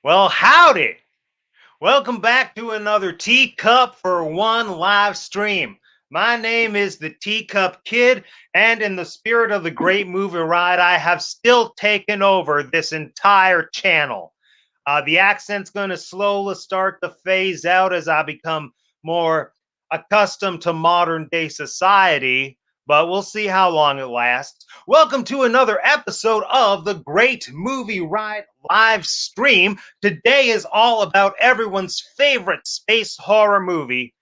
Well, howdy! Welcome back to another Teacup for One live stream. My name is the Teacup Kid, and in the spirit of the great movie ride, I have still taken over this entire channel. The accent's going to slowly start to phase out as I become more accustomed to modern day society, but we'll see how long it lasts. Welcome to another episode of the Great Movie Ride live stream. Today is all about everyone's favorite space horror movie,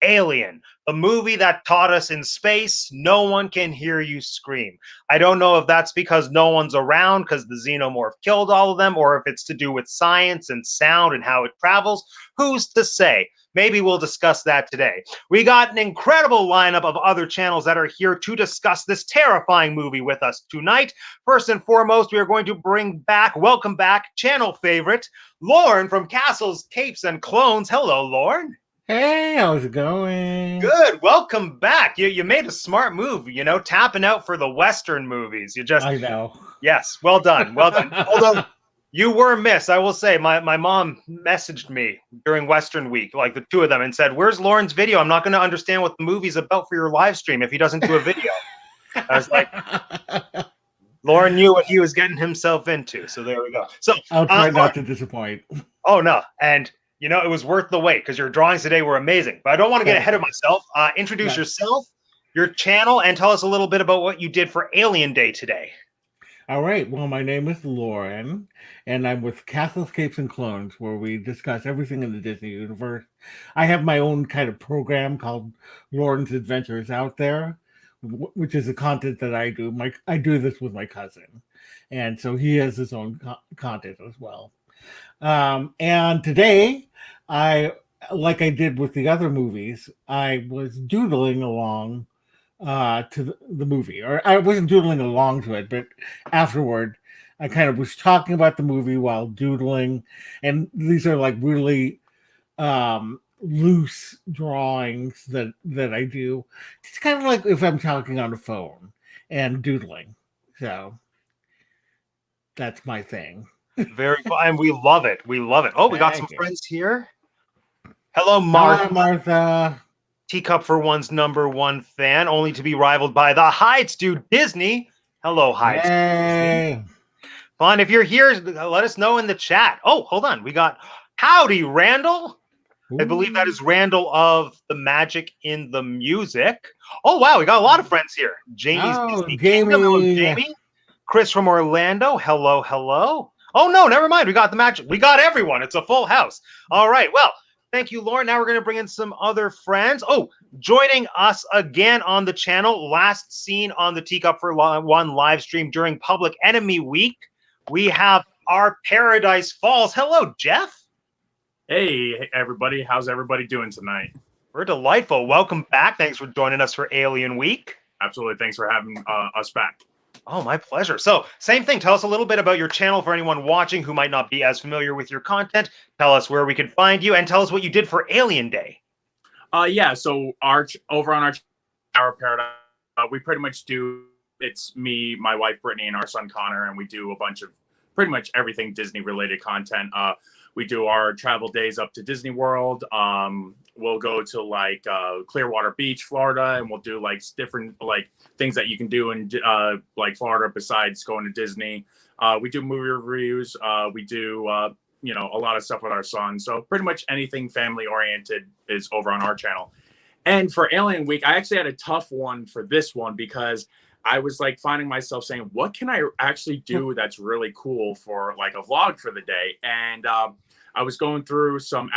Alien, the movie that taught us in space no one can hear you scream. I don't know if that's because no one's around because the Xenomorph killed all of them, or if it's to do with science and sound and how it travels. Who's to say? Maybe we'll discuss that today. We got an incredible lineup of other channels that are here to discuss this terrifying movie with us tonight. First and foremost, we are going to welcome back, channel favorite, Lauren from Castles, Capes, and Clones. Hello, Lauren. Hey, how's it going? Good. Welcome back. You made a smart move, tapping out for the Western movies. I know. Yes, well done. Well done. Although you were missed, I will say. My mom messaged me during Western Week, like the two of them, and said, "Where's Lauren's video? I'm not going to understand what the movie's about for your live stream if he doesn't do a video." I was like, Lauren knew what he was getting himself into. So there we go. So I'll try not to disappoint. Oh, no. And it was worth the wait because your drawings today were amazing. But I don't want to get ahead of myself. Introduce yourself, your channel, and tell us a little bit about what you did for Alien Day today. All right. Well, my name is Lauren, and I'm with Castles, Capes, and Clones, where we discuss everything in the Disney universe. I have my own kind of program called Lauren's Adventures Out There, which is the content that I do. I do this with my cousin, and so he has his own content as well. And today, like I did with the other movies, I was doodling along to the movie, or I wasn't doodling along to it, but afterward, I kind of was talking about the movie while doodling, and these are like really loose drawings that I do. It's kind of like if I'm talking on a phone and doodling. So that's my thing. Very cool. And we love it. We love it. Oh, we got some friends here. Hello, Martha. Hi, Martha. Teacup for One's #1 fan, only to be rivaled by the Hyde Stu Disney. Hello, Hyde. Hey. Fun. If you're here, let us know in the chat. Oh, hold on. We got Howdy, Randall. Ooh. I believe that is Randall of the Magic in the Music. Oh, wow. We got a lot of friends here. Jamie's Jamie. Hello, Jamie. Chris from Orlando. Hello, hello. Oh, no, never mind. We got the Magic. We got everyone. It's a full house. All right. Well, thank you, Lauren. Now we're going to bring in some other friends. Oh, joining us again on the channel, last seen on the Teacup for One live stream during Public Enemy Week, we have our Paradise Falls. Hello, Jeff. Hey, everybody. How's everybody doing tonight? We're delightful. Welcome back. Thanks for joining us for Alien Week. Absolutely. Thanks for having us back. Oh, my pleasure. So, same thing. Tell us a little bit about your channel for anyone watching who might not be as familiar with your content. Tell us where we can find you, and tell us what you did for Alien Day. Yeah. So, over on our Paradise, we pretty much do. It's me, my wife Brittany, and our son Connor, and we do a bunch of pretty much everything Disney related content. We do our travel days up to Disney World. We'll go to like Clearwater Beach, Florida, and we'll do like different like things that you can do in like Florida besides going to Disney. We do movie reviews. We do a lot of stuff with our son. So pretty much anything family oriented is over on our channel. And for Alien Week, I actually had a tough one for this one because I was like finding myself saying, what can I actually do that's really cool for like a vlog for the day? And I was going through some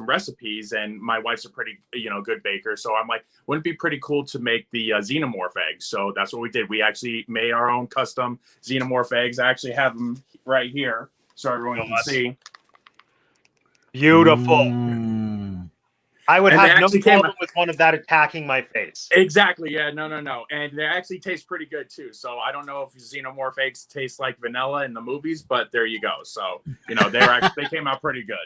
recipes, and my wife's a pretty, good baker. So I'm like, wouldn't it be pretty cool to make the Xenomorph eggs? So that's what we did. We actually made our own custom Xenomorph eggs. I actually have them right here, so everyone can see. Beautiful. I would have no problem with one of that attacking my face. Exactly. Yeah. No. And they actually taste pretty good too. So I don't know if Xenomorph eggs taste like vanilla in the movies, but there you go. So they came out pretty good.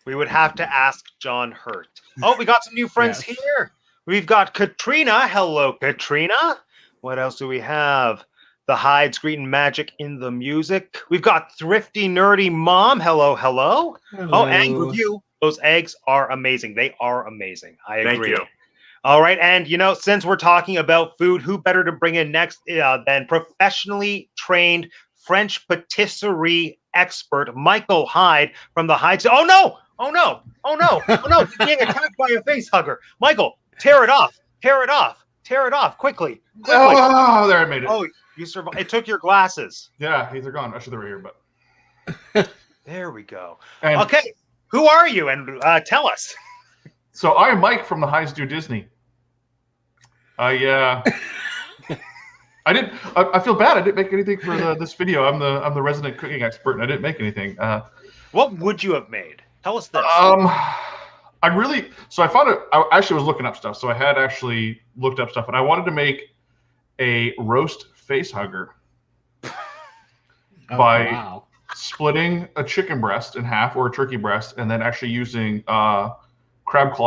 We would have to ask John Hurt. Oh, we got some new friends here. We've got Katrina. Hello, Katrina. What else do we have? the Hyde, Screeton Magic in the music. We've got Thrifty Nerdy Mom. Hello, hello. Hello. Oh, and review. Those eggs are amazing. They are amazing. I agree. Thank you. All right. And, since we're talking about food, who better to bring in next than professionally trained French patisserie expert Michael Hyde from the Hyde. Oh, no. Oh, no. Oh, no. Oh, no. He's being attacked by a face hugger. Michael, tear it off. Tear it off. Tear it off. Quickly. Oh, there, I made it. Oh, you survived. It took your glasses. Yeah, these are gone. I should have here, but. There we go. And Okay. Who are you? And tell us. so I am Mike from the Hyde's Do Disney. I feel bad. I didn't make anything for this video. I'm the resident cooking expert, and I didn't make anything. What would you have made? Tell us this. I found it. I actually was looking up stuff, so I had actually looked up stuff, and I wanted to make a roast face hugger by splitting a chicken breast in half or a turkey breast, and then actually using crab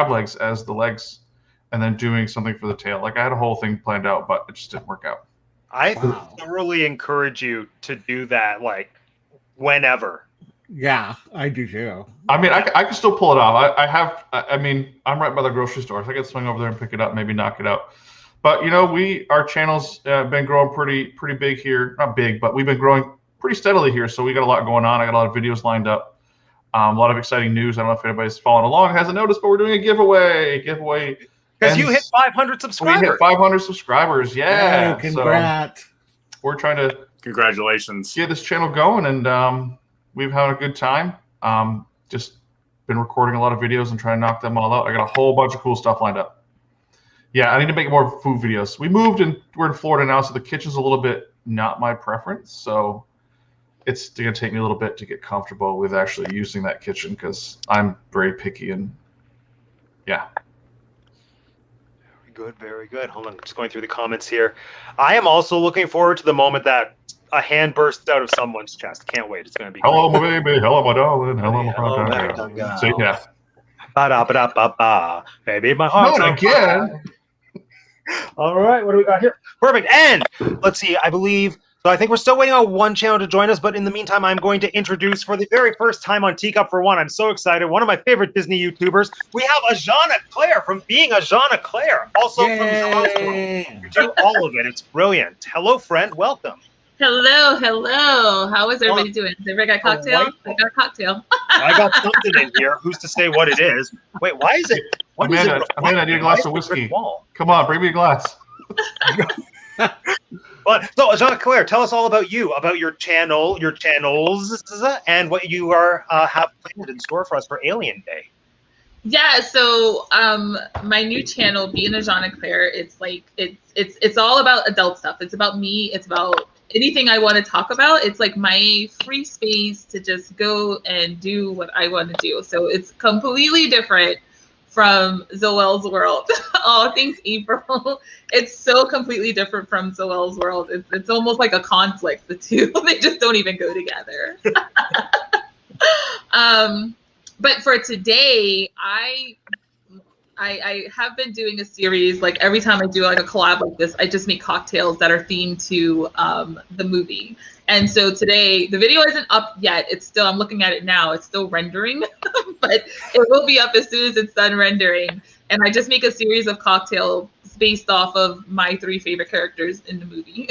legs as the legs, and then doing something for the tail. Like I had a whole thing planned out, but it just didn't work out. I thoroughly encourage you to do that, like whenever. Yeah, I do too. I mean, I can still pull it off. I'm right by the grocery store, so I can swing over there and pick it up, maybe knock it out. But our channel's been growing pretty big here. Not big, but we've been growing pretty steadily here. So we got a lot going on. I got a lot of videos lined up. A lot of exciting news. I don't know if anybody's following along, hasn't noticed, but we're doing a giveaway. Because you hit 500 subscribers. We hit 500 subsubscribers. Yeah. Hey, congrats. So we're trying to Congratulations. get this channel going, and we've had a good time. Just been recording a lot of videos and trying to knock them all out. I got a whole bunch of cool stuff lined up. Yeah, I need to make more food videos. We moved and we're in Florida now, so the kitchen's a little bit not my preference. So it's going to take me a little bit to get comfortable with actually using that kitchen because I'm very picky and yeah. Very good. Hold on, I'm just going through the comments here. I am also looking forward to the moment that a hand bursts out of someone's chest. Can't wait. It's going to be hello, great. my baby. Hello, my darling. Hello, my Hello, See, yeah. Ba-da-ba-da-ba-ba. Baby, my heart's Not again. All right, what do we got here? Perfect. And let's see, I think we're still waiting on one channel to join us, but in the meantime, I'm going to introduce for the very first time on Teacup For One. I'm so excited. One of my favorite Disney YouTubers. We have Ajanaclair from being Ajanaclair. Also from Jean. You do all of it. It's brilliant. Hello, friend. Welcome. Hello. How is everybody doing? Has everybody got a cocktail? I got a cocktail. I got something in here. Who's to say what it is? Wait, why is it? Amanda, I need a glass of whiskey. Come on, bring me a glass. But so, Ajanaclair, tell us all about you, about your channel, your channels, and what you have planned in store for us for Alien Day. Yeah, so my new channel, Being Ajanaclair, it's all about adult stuff. It's about me. It's about anything I want to talk about. It's like my free space to just go and do what I want to do. So it's completely different from Zoel's World. Oh, thanks, April. It's so completely different from Zoel's World. It's almost like a conflict, the two. They just don't even go together. But for today, I have been doing a series, like every time I do like a collab like this, I just make cocktails that are themed to the movie. And so today, the video isn't up yet. It's still, I'm looking at it now. It's still rendering, but it will be up as soon as it's done rendering. And I just make a series of cocktails based off of my 3 favorite characters in the movie.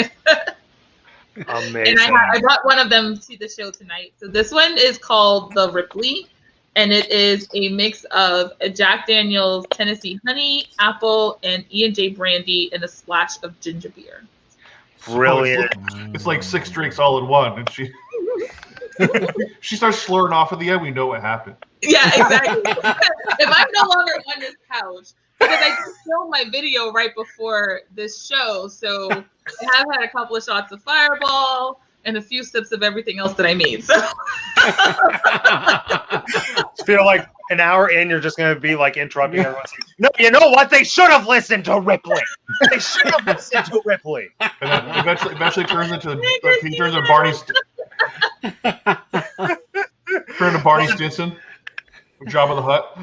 Amazing. And I brought one of them to the show tonight. So this one is called the Ripley. And it is a mix of a Jack Daniel's Tennessee honey, apple, and E&J brandy, and a splash of ginger beer. Brilliant. It's like 6 drinks all in one, and she starts slurring off at the end. We know what happened. Yeah, exactly. If I'm no longer on this couch, because I just filmed my video right before this show, so I have had a couple of shots of Fireball and a few sips of everything else that I made. So I feel like an hour in, you're just going to be like interrupting everyone. No, you know what? They should have listened to Ripley. They should have listened to Ripley. And then eventually turns into he turns into Barney. Turn to Barney Stinson. Jabba the Hutt.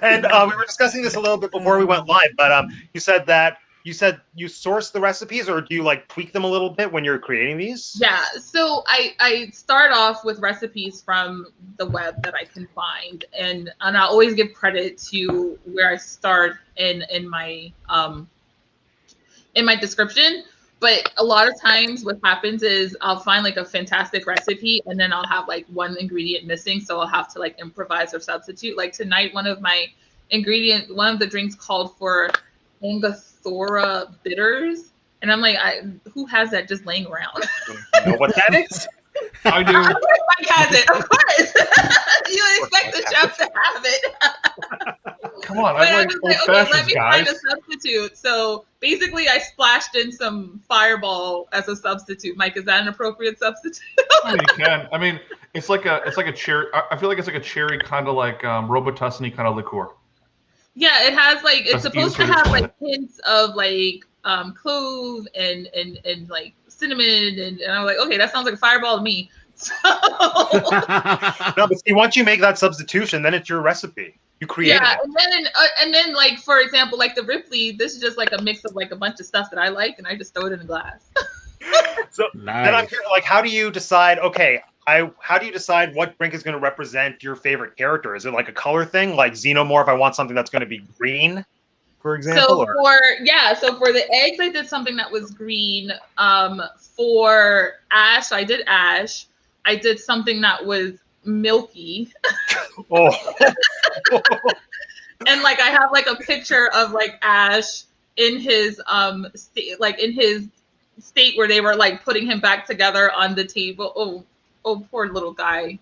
And we were discussing this a little bit before we went live, but you said you source the recipes, or do you like tweak them a little bit when you're creating these? Yeah, so I start off with recipes from the web that I can find, and I always give credit to where I start in my description. But a lot of times what happens is I'll find like a fantastic recipe and then I'll have like one ingredient missing, so I'll have to like improvise or substitute. Like tonight, one of the drinks called for Angostura bitters, and I'm like, who has that just laying around? You know what that is? I do. Mike has it, of course. You would expect the chef to have it. Come on, But I I like was old like, okay, let fashions, me find guys. a substitute. So basically, I splashed in some Fireball as a substitute. Mike, is that an appropriate substitute? I mean, you can. I mean, it's like a cherry. I feel like it's like a cherry kind of like Robitussin-y kind of liqueur. Yeah, it has like it's That's supposed to easier to have explain like hints of like clove and like cinnamon, and I'm like, okay, that sounds like a Fireball to me. So No, but see, once you make that substitution, then it's your recipe. You create yeah, it. and then like for example, like the Ripley, this is just like a mix of like a bunch of stuff that I like, and I just throw it in a glass. So then I'm curious, like, how do you decide? Okay, how do you decide what drink is going to represent your favorite character? Is it like a color thing, like Xenomorph? I want something that's going to be green, for example. So for the eggs, I did something that was green. For Ash, I did Ash. I did something that was milky. Oh. And like I have like a picture of like Ash in his in his state where they were like putting him back together on the table. Oh, poor little guy.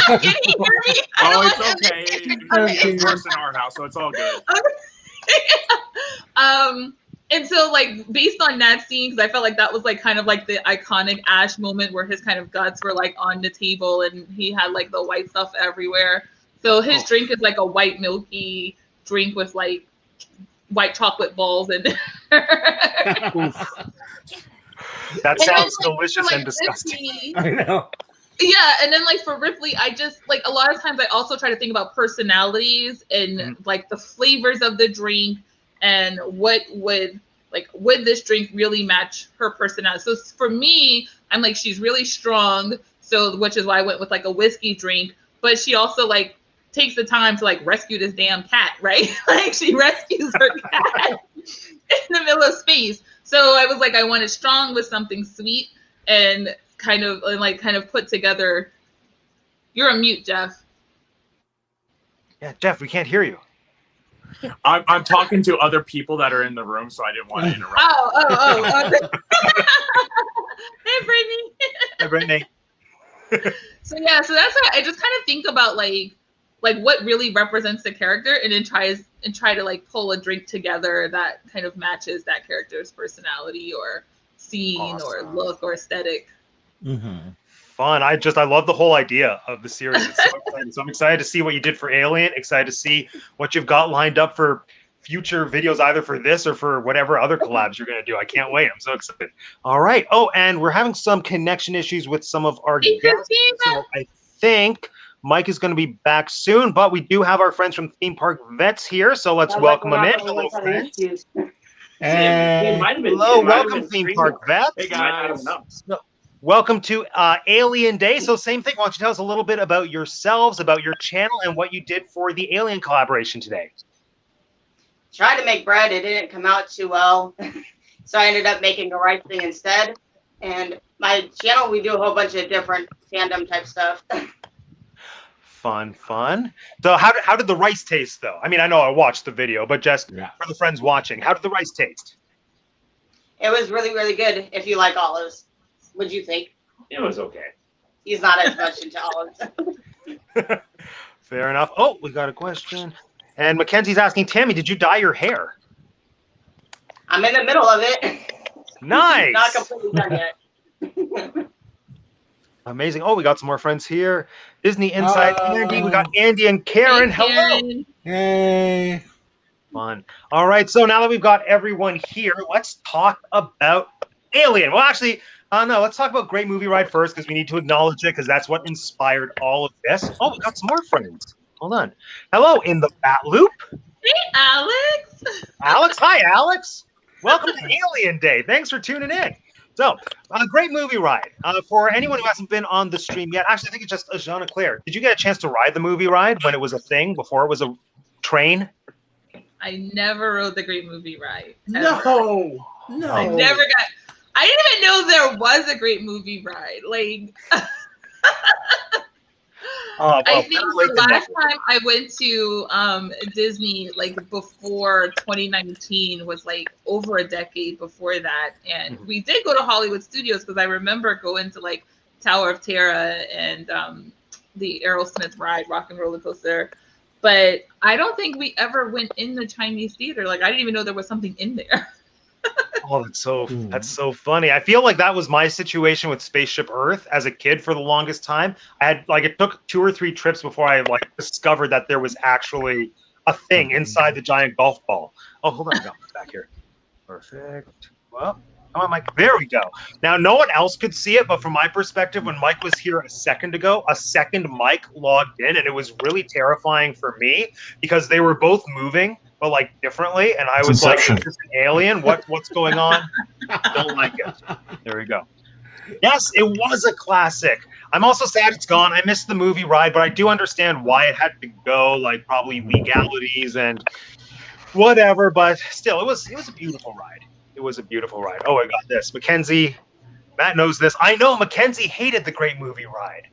Can he hear me? Oh, it's okay. It's worse in our house, so it's all good. And so like based on that scene, because I felt like that was like kind of like the iconic Ash moment where his kind of guts were like on the table and he had like the white stuff everywhere. So his drink is like a white milky drink with like white chocolate balls in it. That sounds then, delicious and Ripley, disgusting. I know. yeah, and then like for Ripley, I just like a lot of times I also try to think about personalities and like the flavors of the drink and what would this drink really match her personality. So for me, I'm like, she's really strong, so which is why I went with like a whiskey drink, but she also like takes the time to like rescue this damn cat, right? Like she rescues her cat in the middle of space. So I was like, I wanted strong with something sweet and kind of put together. You're on mute, Jeff. Yeah, Jeff, we can't hear you. I'm talking to other people that are in the room, so I didn't want to interrupt. Oh. Hey, Brittany. Hey, Brittany. So that's why I just kind of think about like what really represents the character, and then try to like pull a drink together that kind of matches that character's personality or scene or look or aesthetic. Mm-hmm. Fun. I love the whole idea of the series. It's so exciting. So I'm excited to see what you did for Alien. Excited to see what you've got lined up for future videos, either for this or for whatever other collabs you're going to do. I can't wait. I'm so excited. All right. Oh, and we're having some connection issues with some of our guests. So I think Mike is going to be back soon, but we do have our friends from Theme Park Vets here. So let's welcome them in. Hello, friends. Hello, welcome, Theme Park Vets. Hey, guys. Welcome to Alien Day. So same thing. Why don't you tell us a little bit about yourselves, about your channel, and what you did for the Alien collaboration today? Tried to make bread. It didn't come out too well. So I ended up making the rice thing instead. And my channel, we do a whole bunch of different fandom type stuff. Fun. So how did the rice taste, though? I mean, I know I watched the video, but just for the friends watching, how did the rice taste? It was really, really good if you like olives. What'd you think? It was okay. He's not as much into olives. Fair enough. Oh, we got a question. And Mackenzie's asking, Tammy, did you dye your hair? I'm in the middle of it. Nice. Not completely done yet. Amazing. Oh, we got some more friends here. Disney Inside Andy. We got Andy and Karen. Hey, Karen. Hello. Yay. Fun. All right. So now that we've got everyone here, let's talk about Alien. Well, actually, no, let's talk about Great Movie Ride first because we need to acknowledge it because that's what inspired all of this. Oh, we got some more friends. Hold on. Hello in the Bat Loop. Hey, Alex. Alex. Hi, Alex. Welcome to Alien Day. Thanks for tuning in. So, a great movie ride. For anyone who hasn't been on the stream yet, actually, I think it's just Ajanaclair. Did you get a chance to ride the movie ride when it was a thing, before it was a train? I never rode the Great Movie Ride. Ever. No. I never got. I didn't even know there was a Great Movie Ride. Like, Well, I think the last time I went to Disney, like before 2019, was like over a decade before that, and we did go to Hollywood Studios because I remember going to like Tower of Terror and the Aerosmith ride, Rock and Roller Coaster. But I don't think we ever went in the Chinese theater. Like, I didn't even know there was something in there. Oh, that's so funny. I feel like that was my situation with Spaceship Earth as a kid for the longest time. I had it took 2 or 3 trips before I discovered that there was actually a thing inside the giant golf ball. Oh, hold on, I got back here. Perfect. Well, come on, Mike. There we go. Now, no one else could see it, but from my perspective, when Mike was here a second ago, a second Mike logged in, and it was really terrifying for me because they were both moving, but differently, and I was like, "Is this an alien? What's going on?" Don't like it. There we go. Yes, it was a classic. I'm also sad it's gone. I missed the movie ride, but I do understand why it had to go. Probably legalities and whatever. But still, it was a beautiful ride. It was a beautiful ride. Oh, I got this. Mackenzie, Matt knows this. I know Mackenzie hated the Great Movie Ride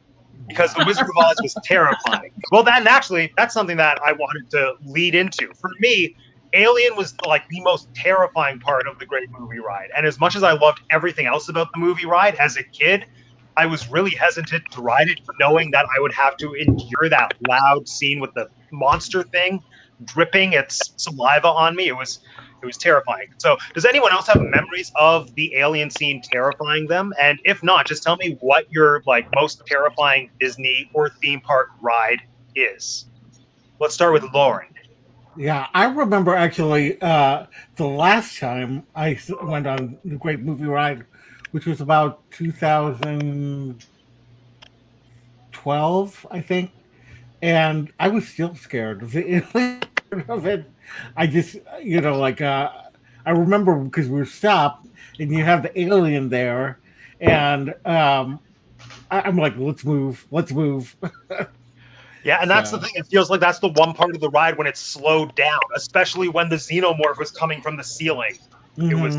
because the Wizard of Oz was terrifying. Well, that's something that I wanted to lead into. For me, Alien was the most terrifying part of the Great Movie Ride. And as much as I loved everything else about the movie ride as a kid, I was really hesitant to ride it, knowing that I would have to endure that loud scene with the monster thing dripping its saliva on me. It was terrifying. So does anyone else have memories of the alien scene terrifying them? And if not, just tell me what your most terrifying Disney or theme park ride is. Let's start with Lauren. Yeah, I remember actually the last time I went on the Great Movie Ride, which was about 2012, I think. And I was still scared of it. I just, I remember because we were stopped and you have the alien there, and I'm like, let's move. Yeah, and that's the thing. It feels like that's the one part of the ride when it's slowed down, especially when the Xenomorph was coming from the ceiling. Mm-hmm. It was.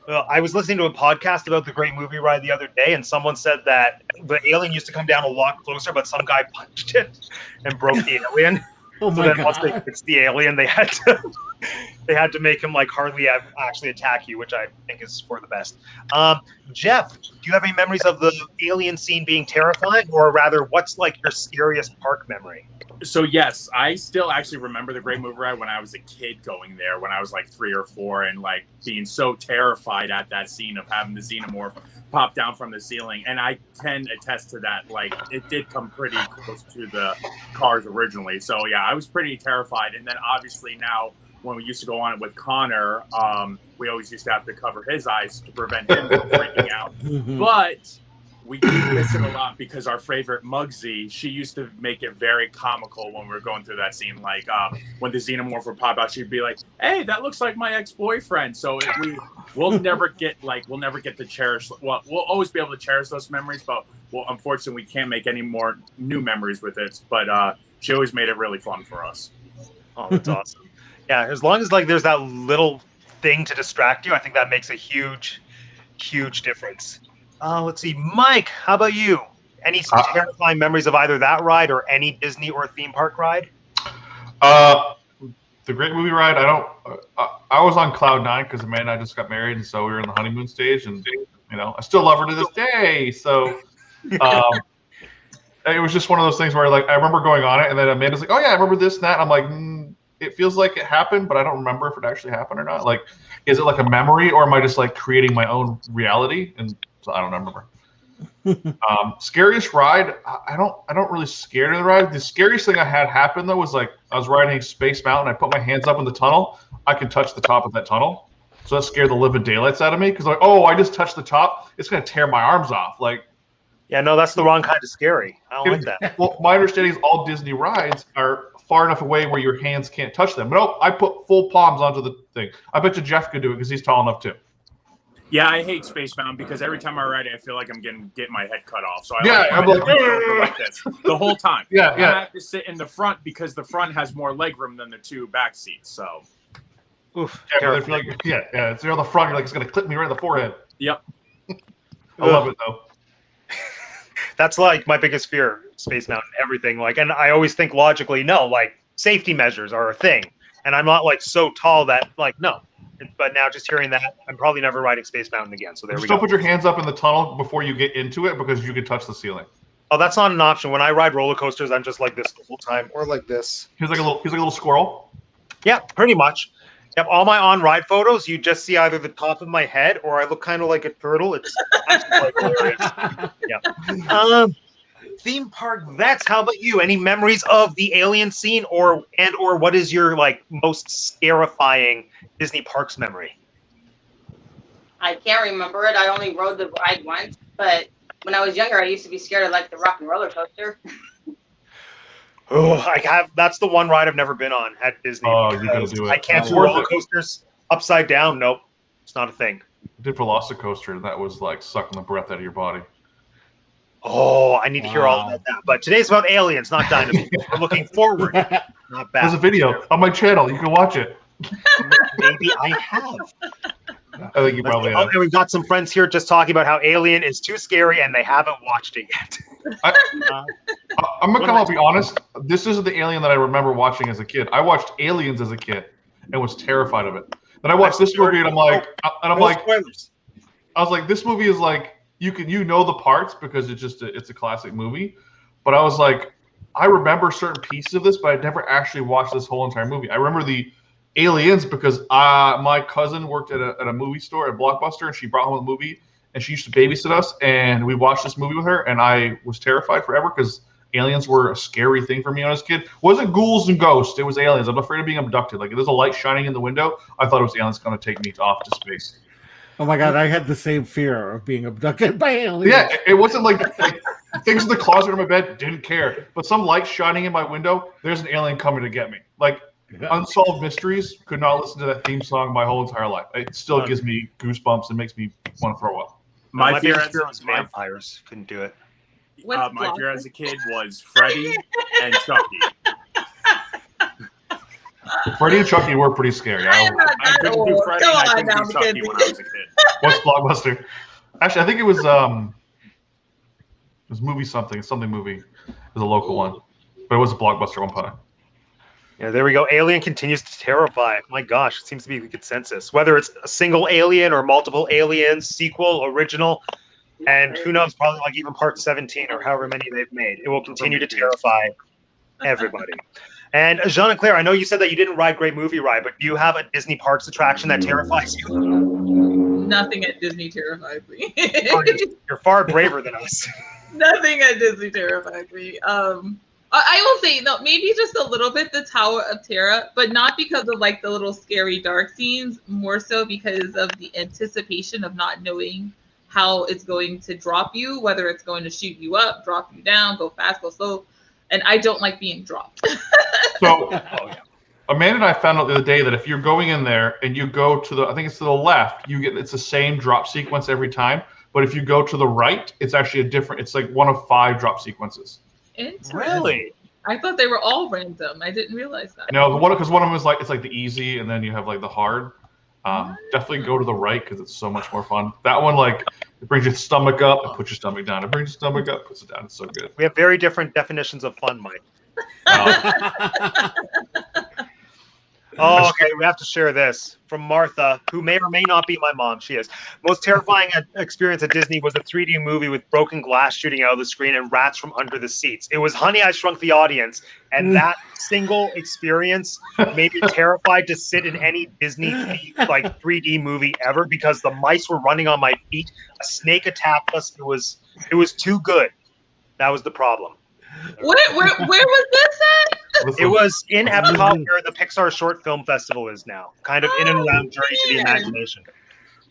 I was listening to a podcast about the Great Movie Ride the other day, and someone said that the alien used to come down a lot closer, but some guy punched it and broke the alien. Oh so my then God. once they fixed the alien, they had to make him hardly actually attack you, which I think is for the best. Jeff, do you have any memories of the alien scene being terrifying, or rather, what's your scariest park memory? So yes, I still actually remember the Great Movie Ride when I was a kid going there when I was 3 or 4 and being so terrified at that scene of having the Xenomorph pop down from the ceiling. And I can attest to that. It did come pretty close to the cars originally. So yeah, I was pretty terrified. And then obviously now when we used to go on it with Connor, we always used to have to cover his eyes to prevent him from freaking out. Mm-hmm. But we do miss it a lot because our favorite Muggsy, she used to make it very comical when we were going through that scene. When the Xenomorph would pop out, she'd be like, "Hey, that looks like my ex-boyfriend." So we'll never get to cherish. Well, we'll always be able to cherish those memories, but unfortunately, we can't make any more new memories with it. But she always made it really fun for us. Oh, that's awesome. Yeah, as long as there's that little thing to distract you, I think that makes a huge difference. Let's see, Mike, how about you? Any terrifying memories of either that ride or any Disney or theme park ride? The Great Movie Ride, I was on cloud 9 because Amanda and I just got married, and so we were in the honeymoon stage, and I still love her to this day. So it was just one of those things where I remember going on it, and then Amanda's like, "Oh yeah, I remember this and that." I'm like, it feels like it happened, but I don't remember if it actually happened or not. Is it a memory, or am I just creating my own reality? And so I don't remember. Scariest ride, I don't really scared of the ride. The scariest thing I had happen though was I was riding Space Mountain. I put my hands up in the tunnel. I can touch the top of that tunnel, so that scared the living daylights out of me because I just touched the top. It's gonna tear my arms off. Yeah, no, that's the wrong kind of scary. I don't like that. Well, my understanding is all Disney rides are far enough away where your hands can't touch them. But no, I put full palms onto the thing. I bet you Jeff could do it because he's tall enough too. Yeah, I hate Space Mountain because every time I ride it, I feel like I'm getting my head cut off. So I'm like this the whole time. Yeah. I have to sit in the front because the front has more legroom than the two back seats. So, Oof, yeah, it's on the front. You're like, it's gonna clip me right in the forehead. Yep. I love it though. That's like my biggest fear, Space Mountain, everything. Like, and I always think logically, no, like safety measures are a thing. And I'm not like so tall that like, no. But now just hearing that, I'm probably never riding Space Mountain again. So there we go. Still put your hands up in the tunnel before you get into it because you can touch the ceiling. Oh, that's not an option. When I ride roller coasters, I'm just like this the whole time, or like this. He's like a little squirrel. Yeah, pretty much. Yep, all my on-ride photos, you just see either the top of my head or I look kind of like a turtle. It's absolutely hilarious. Yeah. Theme park vets, how about you? Any memories of the alien scene or what is your like most scarifying Disney parks memory? I can't remember it. I only rode the ride once, but when I was younger, I used to be scared of like the rock and roller coaster. Oh, that's the one ride I've never been on at Disney. Oh, you gotta do it. I can't do roller coasters upside down. Nope, it's not a thing. I did Velocicoaster, and that was like sucking the breath out of your body. Oh, I need to hear all about that. But today's about aliens, not dinosaurs. We're looking forward. Not bad. There's a video on my channel. You can watch it. Maybe I have. I think you probably have. And we've got some friends here just talking about how Alien is too scary and they haven't watched it yet. I'm gonna be honest. This isn't the Alien that I remember watching as a kid. I watched Aliens as a kid and was terrified of it. Then I watched this movie and I'm like, spoilers. I was like, this movie is like you know the parts because it's a classic movie, but I was like, I remember certain pieces of this, but I'd never actually watched this whole entire movie. I remember the Aliens because my cousin worked at a movie store at Blockbuster and she brought home a movie and she used to babysit us and we watched this movie with her and I was terrified forever because aliens were a scary thing for me when I was a kid. It wasn't ghouls and ghosts, it was aliens. I'm afraid of being abducted. Like if there's a light shining in the window, I thought it was aliens going to take me off to space. Oh my god, I had the same fear of being abducted by aliens. Yeah, it wasn't like things in the closet or my bed, didn't care. But some light shining in my window, there's an alien coming to get me. Like Unsolved Mysteries, could not listen to that theme song my whole entire life. It still gives me goosebumps and makes me want to throw up. My fear was vampires. Couldn't do it. My fear as a kid was Freddy and Chucky. Freddy and Chucky were pretty scary. I couldn't do Freddy and I couldn't do Chucky when I was a kid. What's Blockbuster? Actually, I think it was movie something movie. It was a local one, but it was a Blockbuster one time. Yeah, there we go. Alien continues to terrify. My gosh, it seems to be the consensus. Whether it's a single alien or multiple aliens, sequel, original, and who knows, probably like even part 17 or however many they've made. It will continue to terrify everybody. And Ajanaclair, I know you said that you didn't ride Great Movie Ride, but do you have a Disney Parks attraction that terrifies you? Nothing at Disney terrifies me. You're far braver than us. Nothing at Disney terrifies me. I will say, no, maybe just a little bit the Tower of Terror, but not because of like the little scary dark scenes, more so because of the anticipation of not knowing how it's going to drop you, whether it's going to shoot you up, drop you down, go fast, go slow. And I don't like being dropped. So Amanda and I found out the other day that if you're going in there and you go to I think it's to the left, it's the same drop sequence every time. But if you go to the right, it's actually it's like one of 5 drop sequences. Really? I thought they were all random. I didn't realize that. No, because one of them is like, it's like the easy and then you have like the hard. Definitely go to the right because it's so much more fun. That one, like, it brings your stomach up, it puts your stomach down. It brings your stomach up, puts it down. It's so good. We have very different definitions of fun, Mike. Oh, okay. We have to share this from Martha, who may or may not be my mom. She is. Most terrifying experience at Disney was a 3D movie with broken glass shooting out of the screen and rats from under the seats. It was Honey, I Shrunk the Audience, and that single experience made me terrified to sit in any Disney like 3D movie ever because the mice were running on my feet. A snake attacked us. It was too good. That was the problem. Where was this at? It was in Epcot, where the Pixar Short Film Festival is now, kind of in and around Journey to the Imagination.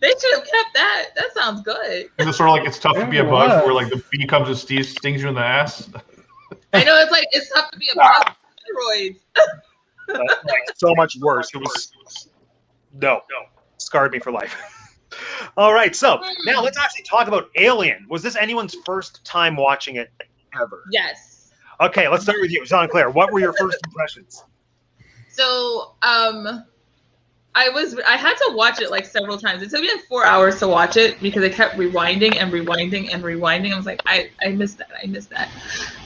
They should have kept that. That sounds good. Is it sort of like It's Tough to Be a It Bug, was. where like the bee comes and stings you in the ass? I know it's like it's tough to be a bug with steroids. Like, so much worse. It was no, scarred me for life. All right, so now let's actually talk about Alien. Was this anyone's first time watching it ever? Yes. Okay, let's start with you, Ajanaclair. What were your first impressions? So I had to watch it like several times. It took me like 4 hours to watch it because I kept rewinding and rewinding and rewinding. I was like, I missed that. I missed that.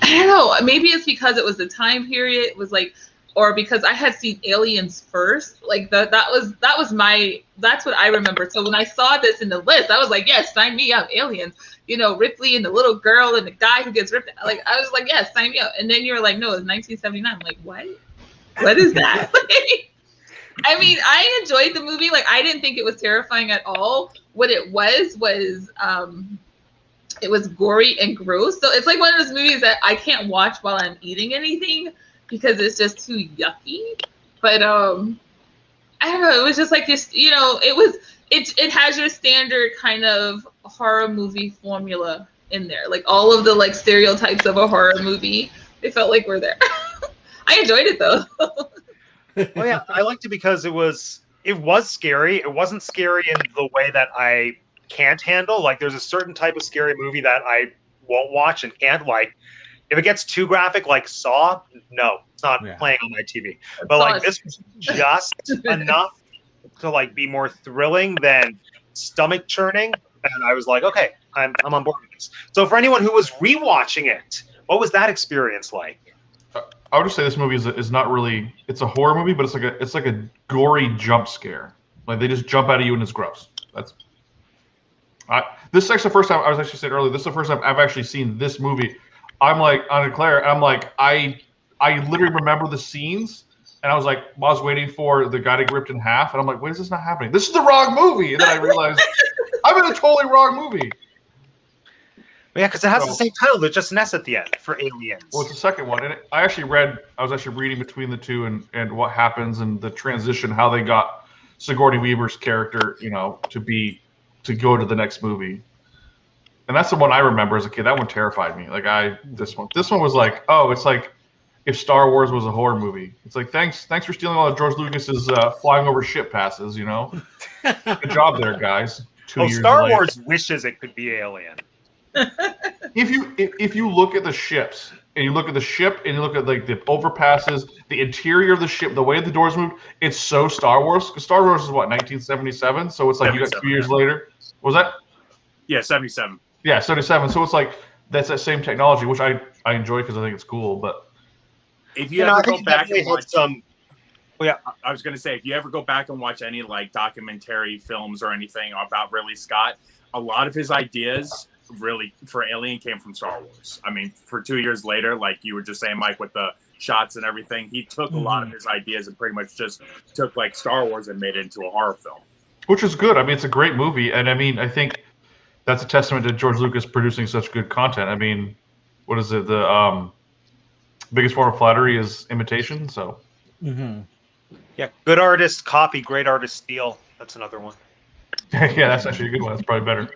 I don't know. Maybe it's because it was the time period. It was like, or because I had seen Aliens first. Like that's what I remember. So when I saw this in the list, I was like, yes, sign me up, Aliens. You know, Ripley and the little girl and the guy who gets ripped. Like I was like, yes, sign me up. And then you were like, no, it's 1979. I'm like, what? What is that? I mean, I enjoyed the movie. Like, I didn't think it was terrifying at all. What it was it was gory and gross. So it's like one of those movies that I can't watch while I'm eating anything because it's just too yucky. But I don't know. It was just like this, you know. It has your standard kind of horror movie formula in there. Like all of the like stereotypes of a horror movie, they felt like were there. I enjoyed it though. Well, yeah, I liked it because it was scary. It wasn't scary in the way that I can't handle. Like, there's a certain type of scary movie that I won't watch and can't. Like, if it gets too graphic, like Saw, no, it's not playing on my TV. But like this was just enough to like be more thrilling than stomach churning, and I was like, okay, I'm on board with this. So for anyone who was rewatching it, what was that experience like? I would just say this movie is not really. It's a horror movie, but it's like a gory jump scare. Like they just jump out at you and it's gross. This is actually the first time I was actually saying earlier. This is the first time I've actually seen this movie. I'm like Ajanaclair, and I'm like I literally remember the scenes, and I was like I was waiting for the guy to get ripped in half, and I'm like, why is this not happening? This is the wrong movie, and then I realized I'm in a totally wrong movie. Yeah, because it has the same title. There's just an S at the end for Aliens. Well, it's the second one, and I was actually reading between the two and what happens and the transition, how they got Sigourney Weaver's character, you know, to go to the next movie. And that's the one I remember as a kid. That one terrified me. Like this one was like, oh, it's like if Star Wars was a horror movie. It's like thanks for stealing all of George Lucas's flying over ship passes. You know, good job there, guys. 2 years Star later. Wars wishes it could be Alien. If you look at the ships and you look at the ship and you look at like the overpasses, the interior of the ship, the way the doors move, it's so Star Wars. Because Star Wars is what 1977, so it's like you got 2 years later. Was that? Yeah, 77. Yeah, 77. So it's like that's that same technology, which I enjoy because I think it's cool. But if you ever go back and watch some, yeah, I was going to say if you ever go back and watch any like documentary films or anything about Ridley Scott, a lot of his ideas really for Alien came from Star Wars. I mean, for 2 years later, like you were just saying, Mike, with the shots and everything, he took a lot of his ideas and pretty much just took like Star Wars and made it into a horror film. Which is good. I mean, it's a great movie, and I mean, I think that's a testament to George Lucas producing such good content. I mean, what is it? The biggest form of flattery is imitation. So, yeah, good artists copy, great artists steal. That's another one. Yeah, that's actually a good one. That's probably better.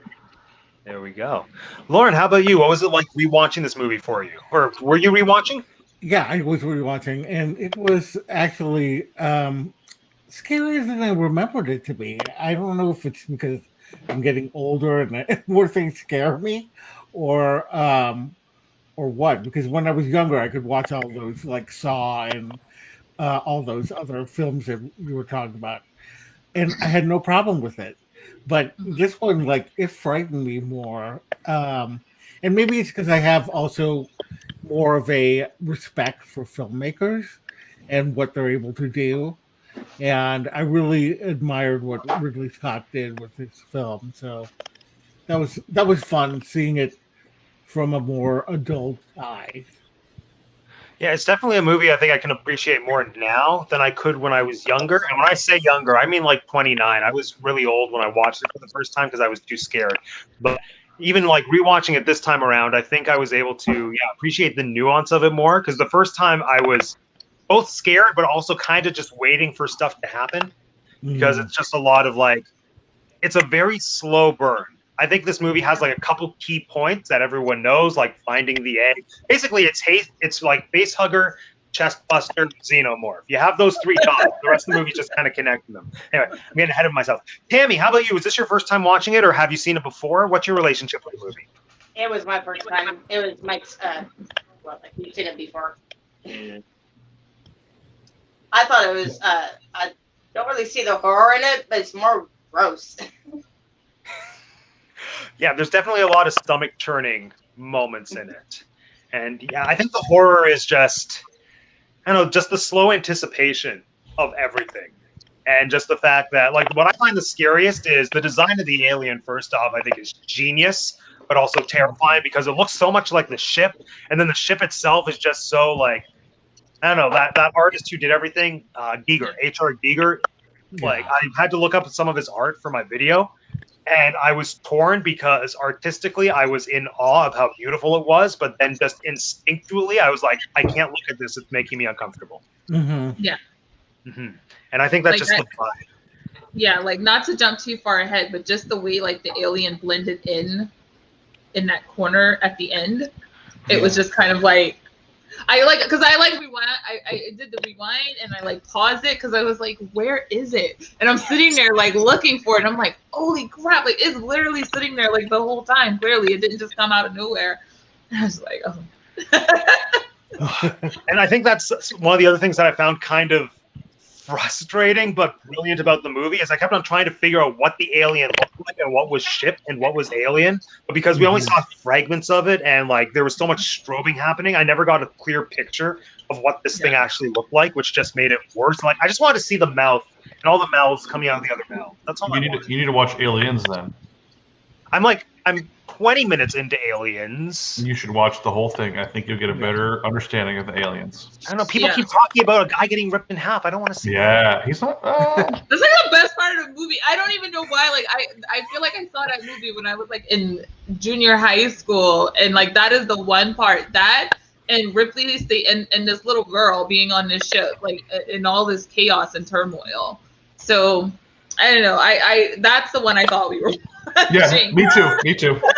There we go. Lauren, how about you? What was it like rewatching this movie for you? Or were you rewatching? Yeah, I was rewatching, and it was actually scarier than I remembered it to be. I don't know if it's because I'm getting older and more things scare me, or what. Because when I was younger, I could watch all those like Saw and all those other films that you were talking about, and I had no problem with it. But this one, like, it frightened me more. And maybe it's because I have also more of a respect for filmmakers and what they're able to do. And I really admired what Ridley Scott did with his film. So that was fun seeing it from a more adult eye. Yeah, it's definitely a movie I think I can appreciate more now than I could when I was younger. And when I say younger, I mean like 29. I was really old when I watched it for the first time because I was too scared. But even like rewatching it this time around, I think I was able to appreciate the nuance of it more. Because the first time I was both scared, but also kind of just waiting for stuff to happen. Because it's just a lot of like it's a very slow burn. I think this movie has like a couple key points that everyone knows, like finding the egg. Basically, it's like face hugger, chest buster, xenomorph. You have those three dots. The rest of the movie just kind of connecting them. Anyway, I'm getting ahead of myself. Tammy, how about you? Was this your first time watching it, or have you seen it before? What's your relationship with the movie? It was my first time. It was Mike's. Well, you've seen it before. I thought it was. I don't really see the horror in it, but it's more gross. Yeah, there's definitely a lot of stomach churning moments in it, and yeah, I think the horror is just, I don't know, just the slow anticipation of everything. And just the fact that, like, what I find the scariest is the design of the alien, first off, I think is genius, but also terrifying because it looks so much like the ship. And then the ship itself is just so, like, I don't know, that artist who did everything, Giger, H.R. Giger, like, I had to look up some of his art for my video. And I was torn because artistically I was in awe of how beautiful it was, but then just instinctually I was like, I can't look at this. It's making me uncomfortable. Mm-hmm. Yeah. Mm-hmm. And I think that's Like just that, the vibe. yeah, like not to jump too far ahead, but just the way like the alien blended in that corner at the end, it was just kind of like, I like, because I like rewind. I did the rewind and I like paused it because I was like, where is it? And I'm sitting there like looking for it. And I'm like, holy crap! Like it's literally sitting there like the whole time. Clearly, it didn't just come out of nowhere. And I was like, oh. And I think that's one of the other things that I found kind of frustrating but brilliant about the movie is I kept on trying to figure out what the alien looked like and what was ship and what was alien, but because we only saw fragments of it and like there was so much strobing happening, I never got a clear picture of what this thing actually looked like, which just made it worse. Like I just wanted to see the mouth and all the mouths coming out of the other mouth. That's all. You need to watch Aliens then. I'm 20 minutes into Aliens. You should watch the whole thing. I think you'll get a better understanding of the aliens. I don't know. People keep talking about a guy getting ripped in half. I don't want to see that. He's not. That's like the best part of the movie. I don't even know why. Like I feel like I saw that movie when I was like in junior high school, and like that is the one part that and Ripley and this little girl being on this ship, like in all this chaos and turmoil. So I don't know. I that's the one I thought we were. Yeah, me too. But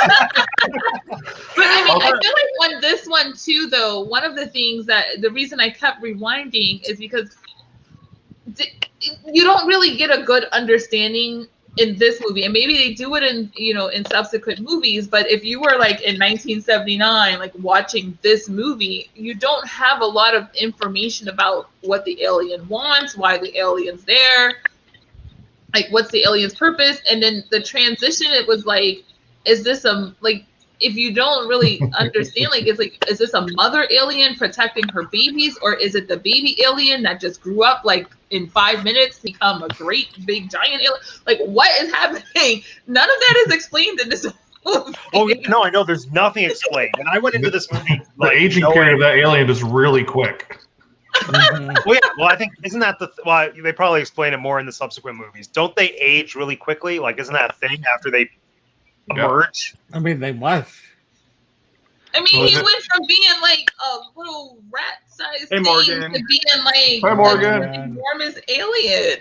I mean, I feel like on this one too, though, one of the things that the reason I kept rewinding is because you don't really get a good understanding in this movie, and maybe they do it in subsequent movies. But if you were like in 1979, like watching this movie, you don't have a lot of information about what the alien wants, why the alien's there. Like, what's the alien's purpose? And then the transition, it was like, is this if you don't really understand, like, it's like, is this a mother alien protecting her babies? Or is it the baby alien that just grew up, like, in 5 minutes to become a great, big, giant alien? Like, what is happening? None of that is explained in this movie. Oh, yeah, no, I know. There's nothing explained. And I went into this movie, the aging period of that alien is really quick. Well, I think isn't that why they probably explain it more in the subsequent movies? Don't they age really quickly? Like, isn't that a thing after they emerge? I mean, they must. I mean, he went from being like a little rat-sized thing to being like an enormous alien.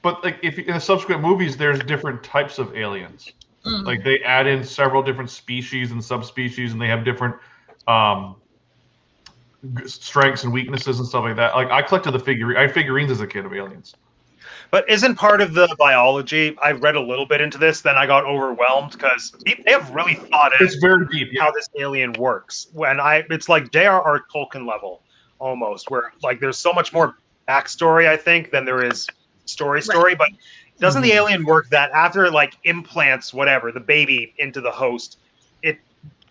But like, if in the subsequent movies, there's different types of aliens. Like they add in several different species and subspecies, and they have different strengths and weaknesses and stuff like that. Like I collected I had figurines as a kid of aliens. But isn't part of the biology? I read a little bit into this, then I got overwhelmed because they have really thought out. It's very deep how this alien works. It's like J.R.R. Tolkien level almost, where like there's so much more backstory I think than there is story. But doesn't the alien work that after it like implants whatever the baby into the host, it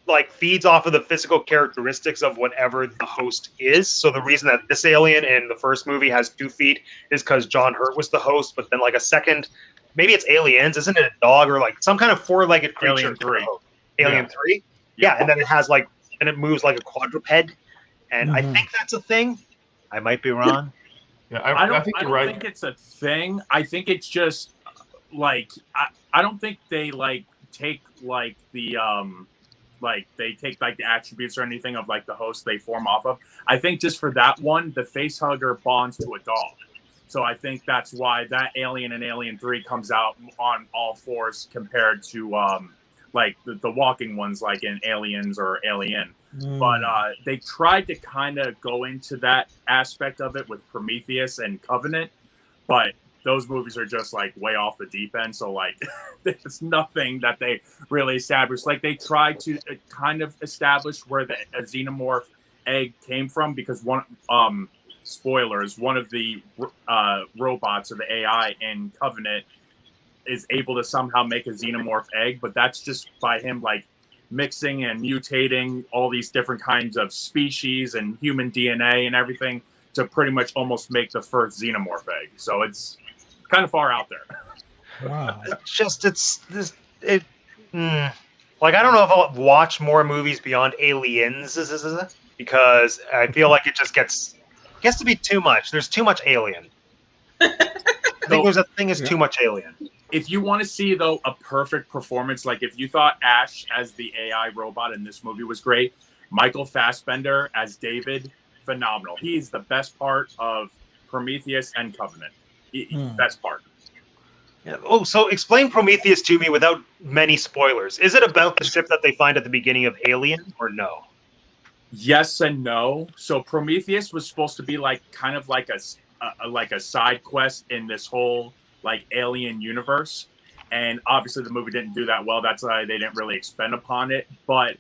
like feeds off of the physical characteristics of whatever the host is. So the reason that this alien in the first movie has 2 feet is because John Hurt was the host, but then like a second, maybe it's aliens, isn't it a dog or like some kind of 4-legged creature? Alien 3. Alien 3? Yeah, and then it has like, and it moves like a quadruped. And I think that's a thing. I might be wrong. Yeah, I think you're right. I don't think it's a thing. I think it's just like, I don't think they like take like the, like they take like the attributes or anything of like the host they form off of. I think just for that one, the face hugger bonds to a dog. So I think that's why that Alien and Alien 3 comes out on all fours compared to like the walking ones like in Aliens or Alien. But they tried to kind of go into that aspect of it with Prometheus and Covenant, but those movies are just like way off the deep end. So like there's nothing that they really established. Like they tried to kind of establish where the Xenomorph egg came from, because one spoilers, one of the robots or the AI in Covenant is able to somehow make a Xenomorph egg, but that's just by him like mixing and mutating all these different kinds of species and human DNA and everything to pretty much almost make the first Xenomorph egg. So it's kind of far out there. Wow. Like, I don't know if I'll watch more movies beyond Aliens, because I feel like it gets to be too much. There's too much Alien. I think there's a thing is too much Alien. If you want to see, though, a perfect performance, like if you thought Ash as the AI robot in this movie was great, Michael Fassbender as David, phenomenal. He's the best part of Prometheus and Covenant. Best part. Yeah. Oh, so explain Prometheus to me without many spoilers. Is it about the ship that they find at the beginning of Alien, or no? Yes and no. So Prometheus was supposed to be like kind of like a side quest in this whole like Alien universe, and obviously the movie didn't do that well. That's why they didn't really expend upon it. But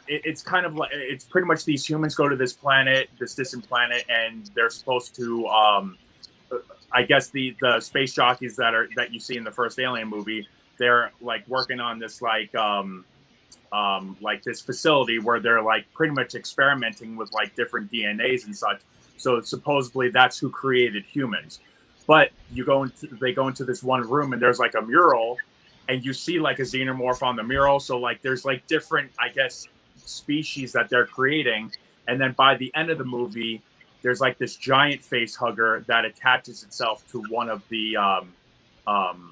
it's kind of like, it's pretty much these humans go to this planet, this distant planet, and they're supposed to I guess the space jockeys that you see in the first Alien movie, they're like working on this like this facility where they're like pretty much experimenting with like different DNAs and such. So supposedly that's who created humans. But they go into this one room and there's like a mural, and you see like a Xenomorph on the mural. So like there's like different, I guess, species that they're creating. And then by the end of the movie, there's like this giant face hugger that attaches itself to one of the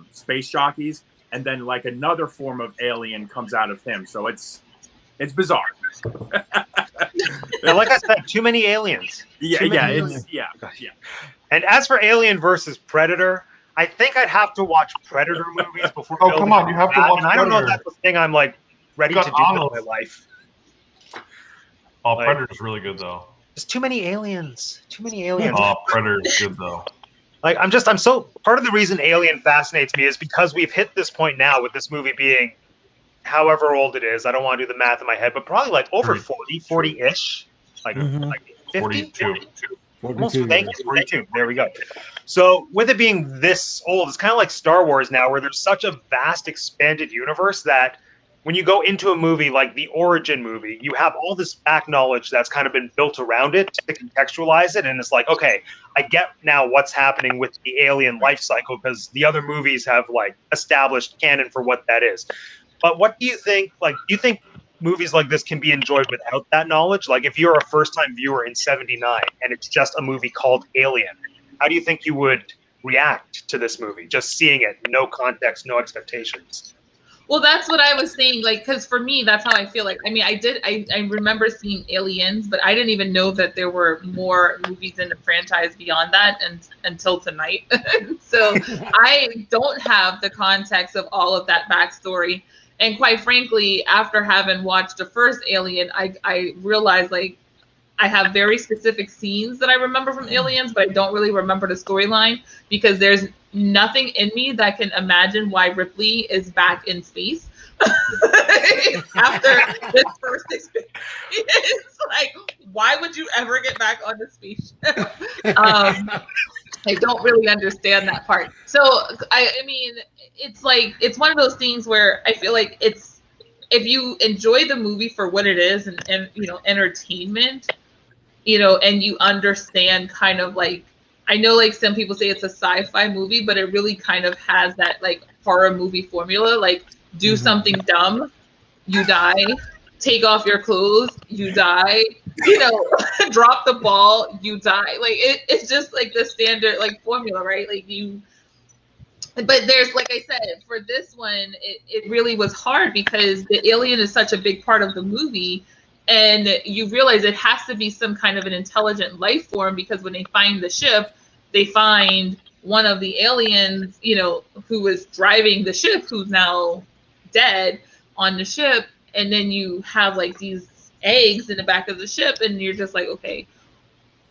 space jockeys, and then like another form of alien comes out of him. So it's bizarre. And like I said, too many aliens. Yeah. And as for Alien versus Predator, I think I'd have to watch Predator movies before. Oh, come on, you have to watch and I don't know if Predator. that's the thing I'm like ready to do Arnold. with my life. Oh, Like- Predator's really good though. There's too many aliens. Too many aliens. Oh, Predator's good though. Like I'm so part of the reason Alien fascinates me is because we've hit this point now with this movie being however old it is. I don't want to do the math in my head, but probably like over 40-ish. Like Mhm. like 50? 42. Almost, 42 thank years. you, 42. There we go. So with it being this old, it's kind of like Star Wars now, where there's such a vast expanded universe that when you go into a movie like the origin movie, you have all this back knowledge that's kind of been built around it to contextualize it. And it's like, okay, I get now what's happening with the alien life cycle because the other movies have like established canon for what that is. But what do you think? Like, do you think movies like this can be enjoyed without that knowledge? Like if you're a first-time viewer in '79 and it's just a movie called Alien, how do you think you would react to this movie? Just seeing it, no context, no expectations. Well, that's what I was saying. Like, because for me, that's how I feel. Like, I mean, I remember seeing Aliens, but I didn't even know that there were more movies in the franchise beyond that until tonight. So I don't have the context of all of that backstory. And quite frankly, after having watched the first Alien, I realized like I have very specific scenes that I remember from Aliens, but I don't really remember the storyline because there's nothing in me that can imagine why Ripley is back in space after this first experience. Like, why would you ever get back on the spaceship? I don't really understand that part. So, I mean, it's like, it's one of those things where I feel like it's, if you enjoy the movie for what it is and you know, entertainment, you know, and you understand kind of like, I know like some people say it's a sci-fi movie, but it really kind of has that like horror movie formula, like do something dumb, you die, take off your clothes, you die, you know, drop the ball, you die. Like it's just like the standard like formula, right? Like but there's, like I said, for this one, it really was hard because the alien is such a big part of the movie. And you realize it has to be some kind of an intelligent life form because when they find the ship, they find one of the aliens, you know, who was driving the ship, who's now dead on the ship, and then you have like these eggs in the back of the ship, and you're just like, okay,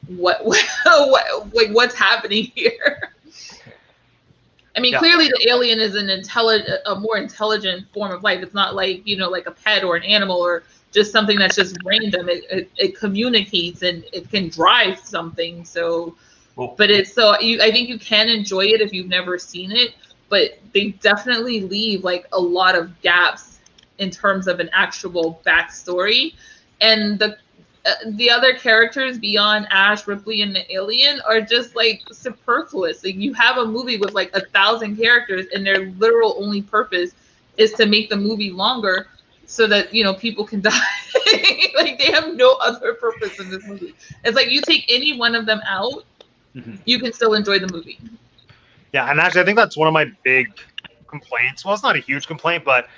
what like what's happening here? I mean, clearly the alien is a more intelligent form of life. It's not like, you know, like a pet or an animal or just something that's just random. It communicates and it can drive something. So, but it's I think you can enjoy it if you've never seen it, but they definitely leave like a lot of gaps in terms of an actual backstory. And the other characters beyond Ash, Ripley, and the alien are just like superfluous. Like you have a movie with like 1,000 characters, and their literal only purpose is to make the movie longer so that, you know, people can die. Like they have no other purpose in this movie. It's like you take any one of them out, you can still enjoy the movie. Yeah, and actually, I think that's one of my big complaints. Well, it's not a huge complaint, but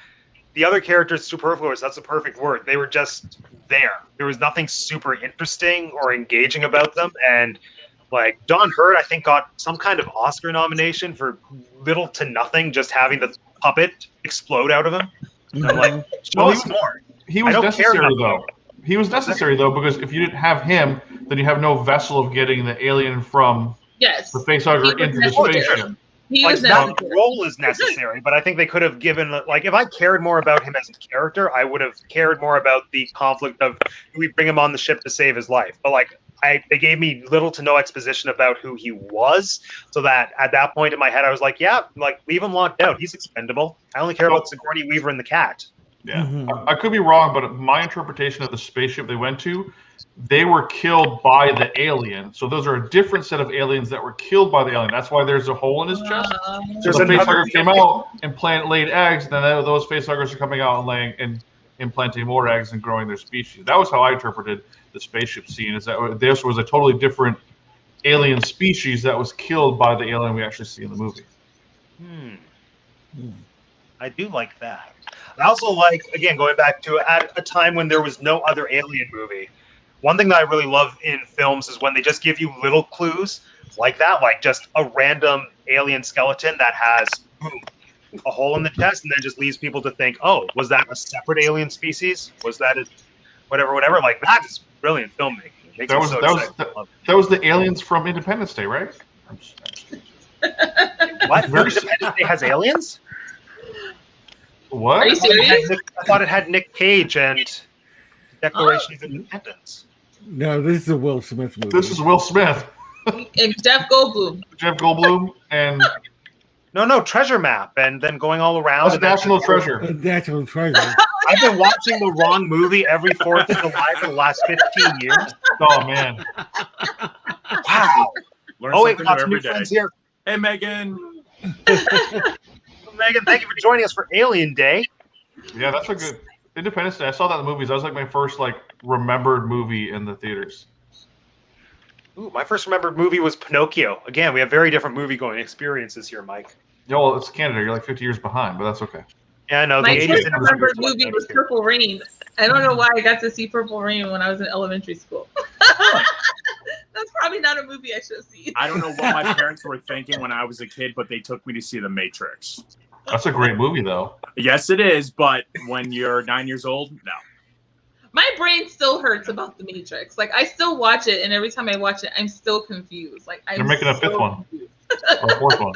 the other characters, superfluous, that's the perfect word. They were just there. There was nothing super interesting or engaging about them. And like Don Hurt, I think, got some kind of Oscar nomination for little to nothing, just having the puppet explode out of him. And I'm like, show us more. He was necessary, though. He was necessary, though, because if you didn't have him, then you have no vessel of getting the alien from the facehugger into the spaceship. Like that role is necessary, but I think they could have given, like, if I cared more about him as a character, I would have cared more about the conflict of, do we bring him on the ship to save his life? But like, they gave me little to no exposition about who he was, so that at that point in my head, I was like, yeah, like, leave him locked out. He's expendable. I only care about Sigourney Weaver and the cat. Yeah, I could be wrong, but my interpretation of the spaceship they went to, they were killed by the alien. So those are a different set of aliens that were killed by the alien. That's why there's a hole in his chest. So the facehugger came out and laid eggs, and then those facehuggers are coming out and laying and implanting more eggs and growing their species. That was how I interpreted the spaceship scene. Is that this was a totally different alien species that was killed by the alien we actually see in the movie. I do like that. I also like, again, going back to at a time when there was no other alien movie. One thing that I really love in films is when they just give you little clues like that, like just a random alien skeleton that has a hole in the chest, and then just leaves people to think, oh, was that a separate alien species? Was that a whatever? Like, that is brilliant filmmaking. It makes that was the aliens from Independence Day, right? What? Independence Day has aliens? What? Are you serious? I thought it had Nick Cage and Declaration of Independence. No, this is a Will Smith movie. This is Will Smith. And Jeff Goldblum. And No, Treasure Map, and then going all around. That's National Treasure. National Treasure. I've been watching the wrong movie every 4th of July for the last 15 years. Oh, man. Wow. Learn lots of new friends here. Hey, Megan. Megan, thank you for joining us for Alien Day. Yeah, that's a good Independence Day. I saw that in the movies. That was like my first remembered movie in the theaters. Ooh, my first remembered movie was Pinocchio. Again, we have very different movie-going experiences here, Mike. Yeah, well, it's Canada. You're like 50 years behind, but that's okay. Yeah, I know. My first remembered movie was Purple Rain. I don't know why I got to see Purple Rain when I was in elementary school. That's probably not a movie I should have seen. I don't know what my parents were thinking when I was a kid, but they took me to see The Matrix. That's a great movie, though. Yes, it is, but when you're 9 years old, no. My brain still hurts about The Matrix. Like, I still watch it, and every time I watch it, I'm still confused. Like, You're making a fifth one. Or a fourth one.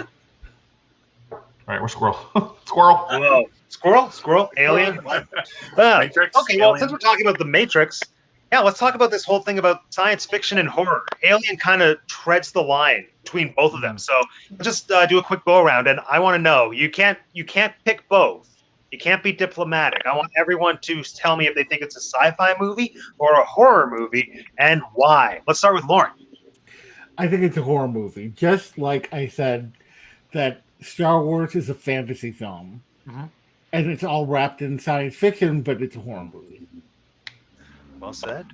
All right, we're Squirrel. Squirrel. Whoa. Squirrel, Alien. Matrix, okay, well, Alien. since we're talking about The Matrix, yeah, let's talk about this whole thing about science fiction and horror. Alien kind of treads the line between both of them. So let's just do a quick go around, and I want to know, you can't pick both. You can't be diplomatic. I want everyone to tell me if they think it's a sci-fi movie or a horror movie, and why. Let's start with Lauren. I think it's a horror movie. Just like I said that Star Wars is a fantasy film. And it's all wrapped in science fiction, but it's a horror movie. Well said.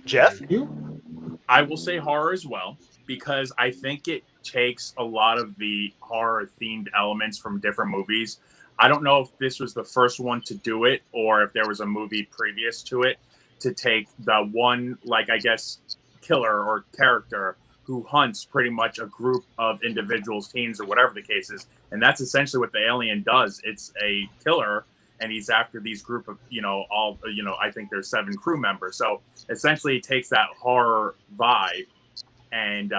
Jeff? You? I will say horror as well, because I think it takes a lot of the horror-themed elements from different movies. I don't know if this was the first one to do it or if there was a movie previous to it to take the one, I guess, killer or character who hunts pretty much a group of individuals, teens, or whatever the case is. And that's essentially what the alien does. It's a killer, and he's after these group of, I think there's 7 crew members. So essentially he takes that horror vibe and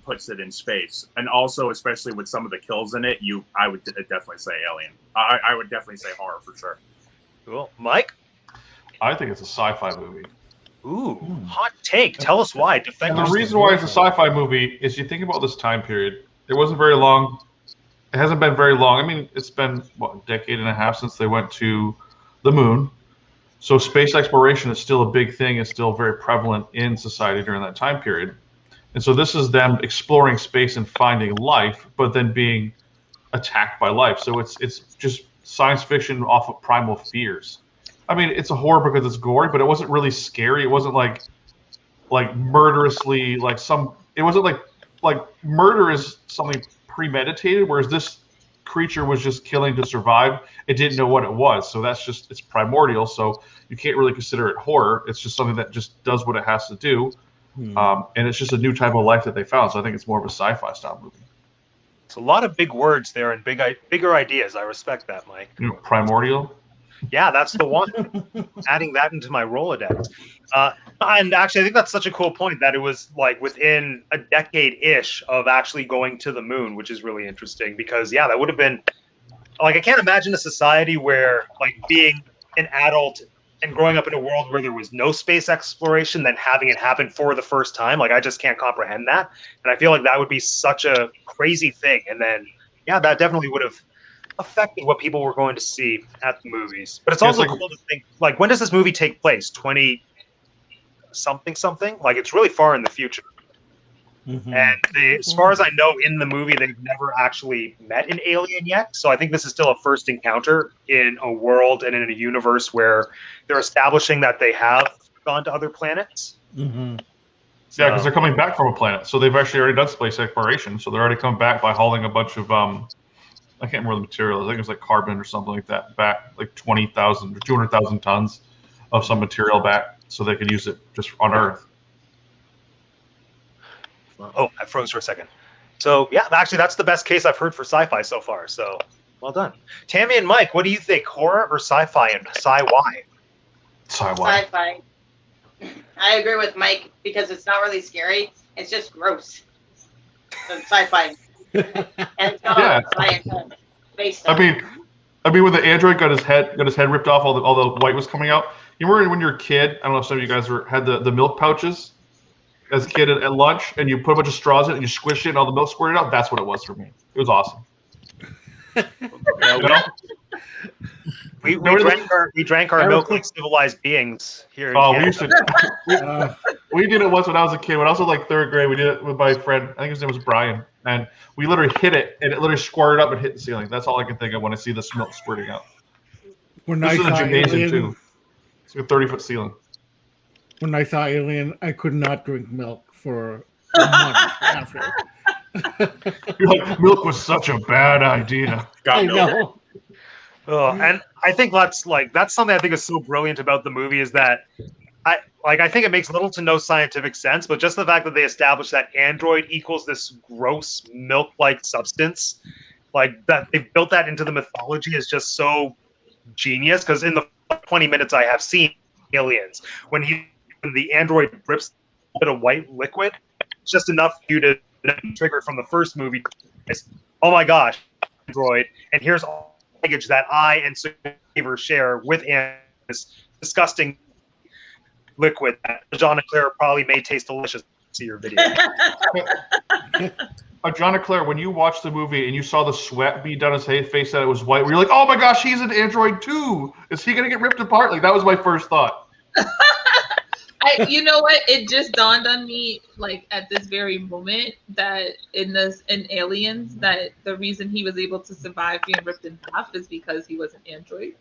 puts it in space. And also, especially with some of the kills in it, I would definitely say alien. I would definitely say horror for sure. Cool. Mike? I think it's a sci-fi movie. Ooh, hot take. Tell us why. Defend And the yourself. reason why it's a sci-fi movie is you think about this time period. It wasn't very long. It hasn't been very long. I mean, it's been, a decade and a half since they went to the moon. So space exploration is still a big thing. It's still very prevalent in society during that time period. And so this is them exploring space and finding life, but then being attacked by life. So it's just science fiction off of primal fears. I mean, it's a horror because it's gory, but it wasn't really scary. It wasn't like murderously it wasn't like murder is something premeditated, whereas this creature was just killing to survive. It didn't know what it was. So it's primordial. So you can't really consider it horror. It's just something that just does what it has to do. And it's just a new type of life that they found. So I think it's more of a sci-fi style movie. It's a lot of big words there and bigger ideas. I respect that, Mike. Primordial. Yeah, that's the one. Adding that into my Rolodex. And actually, I think that's such a cool point that it was like within a decade-ish of actually going to the moon, which is really interesting because, yeah, that would have been like, I can't imagine a society where like being an adult and growing up in a world where there was no space exploration, then having it happen for the first time. Like, I just can't comprehend that. And I feel like that would be such a crazy thing. And then, yeah, that definitely would have affected what people were going to see at the movies. But it's also cool to think, like, when does this movie take place? 20 something? Like, it's really far in the future. And as far as I know, in the movie, they've never actually met an alien yet. So I think this is still a first encounter in a world and in a universe where they're establishing that they have gone to other planets. Yeah, because they're coming back from a planet. So they've actually already done space exploration. So they're already come back by hauling a bunch of, I can't remember the material. I think it was like carbon or something like that back, like 20,000 or 200,000 tons of some material back so they could use it just on Earth. Oh, I froze for a second. So, yeah, actually, that's the best case I've heard for sci-fi so far. So, well done. Tammy and Mike, what do you think? Horror or sci-fi, and sci-why? Sci-fi. I agree with Mike because it's not really scary. It's just gross. So sci-fi. And it's not science based on. I mean, when the android got his head ripped off, all the white was coming out. You remember when you were a kid? I don't know if some of you guys had the milk pouches as a kid at lunch, and you put a bunch of straws in it and you squish it, and all the milk squirted out. That's what it was for me. It was awesome. We drank our milk like civilized beings here. We used to. We did it once when I was a kid. When I was in like 3rd grade, we did it with my friend. I think his name was Brian, and we literally hit it, and it literally squirted up and hit the ceiling. That's all I can think of when I see the milk squirting out. This is a gymnasium too. It's like a 30-foot ceiling. When I saw Alien, I could not drink milk for a month after. You're like, milk was such a bad idea. I know. And I think that's something I think is so brilliant about the movie is that I think it makes little to no scientific sense, but just the fact that they established that android equals this gross milk-like substance, like that they've built that into the mythology is just so genius. Because in the 20 minutes I have seen Aliens, when the android drips a bit of white liquid, it's just enough for you to trigger from the first movie. Oh my gosh, android! And here's all the baggage that I and SEAverse share with this disgusting liquid that Ajanaclair probably may taste delicious. See your video. Ajanaclair, when you watched the movie and you saw the sweat be down his face that it was white, were you like, "Oh my gosh, he's an android too? Is he gonna get ripped apart?" Like that was my first thought. You know what? It just dawned on me, like at this very moment, that in Aliens, that the reason he was able to survive being ripped in half is because he was an android.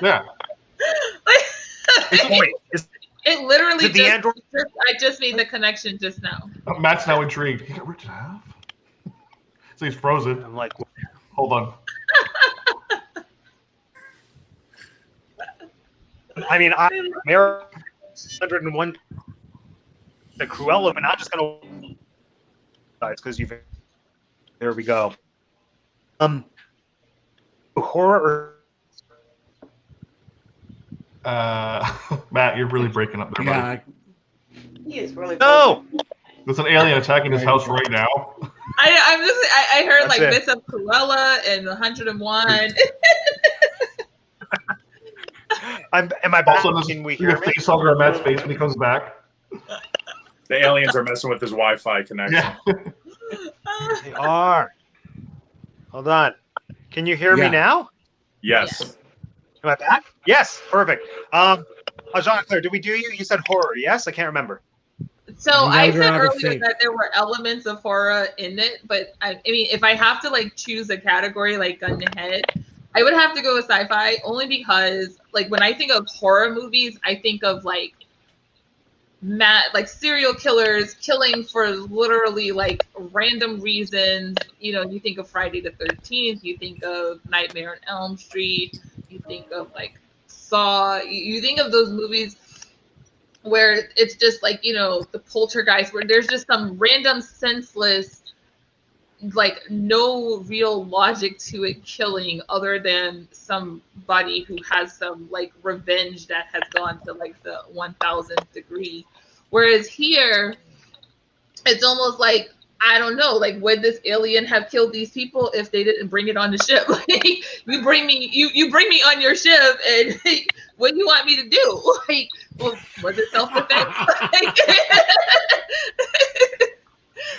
Yeah. It literally the android? I just made the connection just now. Matt's now intrigued. He got ripped in half? So he's frozen. I'm like, hold on. I mean, I'm 101 the Cruella, but I'm just gonna because you've. There we go. Horror. Matt, you're really breaking up there, buddy. He is really. No. There's an alien attacking his house right now. I heard That's like it. bits of Cruella and 101. Am I back? Also, Can we there's hear a me? face hugger on Matt's face when he comes back. The aliens are messing with his Wi-Fi connection. Yeah. They are. Hold on. Can you hear me Yeah. now? Yes. Am I back? Yes. Perfect. Ajanaclair, did we do you? You said horror. Yes. I can't remember. So You I guys are said out of earlier sync. that there were elements of horror in it, but I mean, if I have to like choose a category, like gun to head, I would have to go with sci-fi only because like when I think of horror movies, I think of like like serial killers killing for literally like random reasons. You know, you think of Friday the 13th, you think of Nightmare on Elm Street, you think of like Saw, you think of those movies where it's just like, you know, the poltergeist, where there's just some random senseless, like no real logic to it killing other than somebody who has some like revenge that has gone to like the 1000th degree. Whereas here, it's almost like, I don't know, like would this alien have killed these people if they didn't bring it on the ship? Like you bring me on your ship, and what do you want me to do? Like, well, was it self-defense?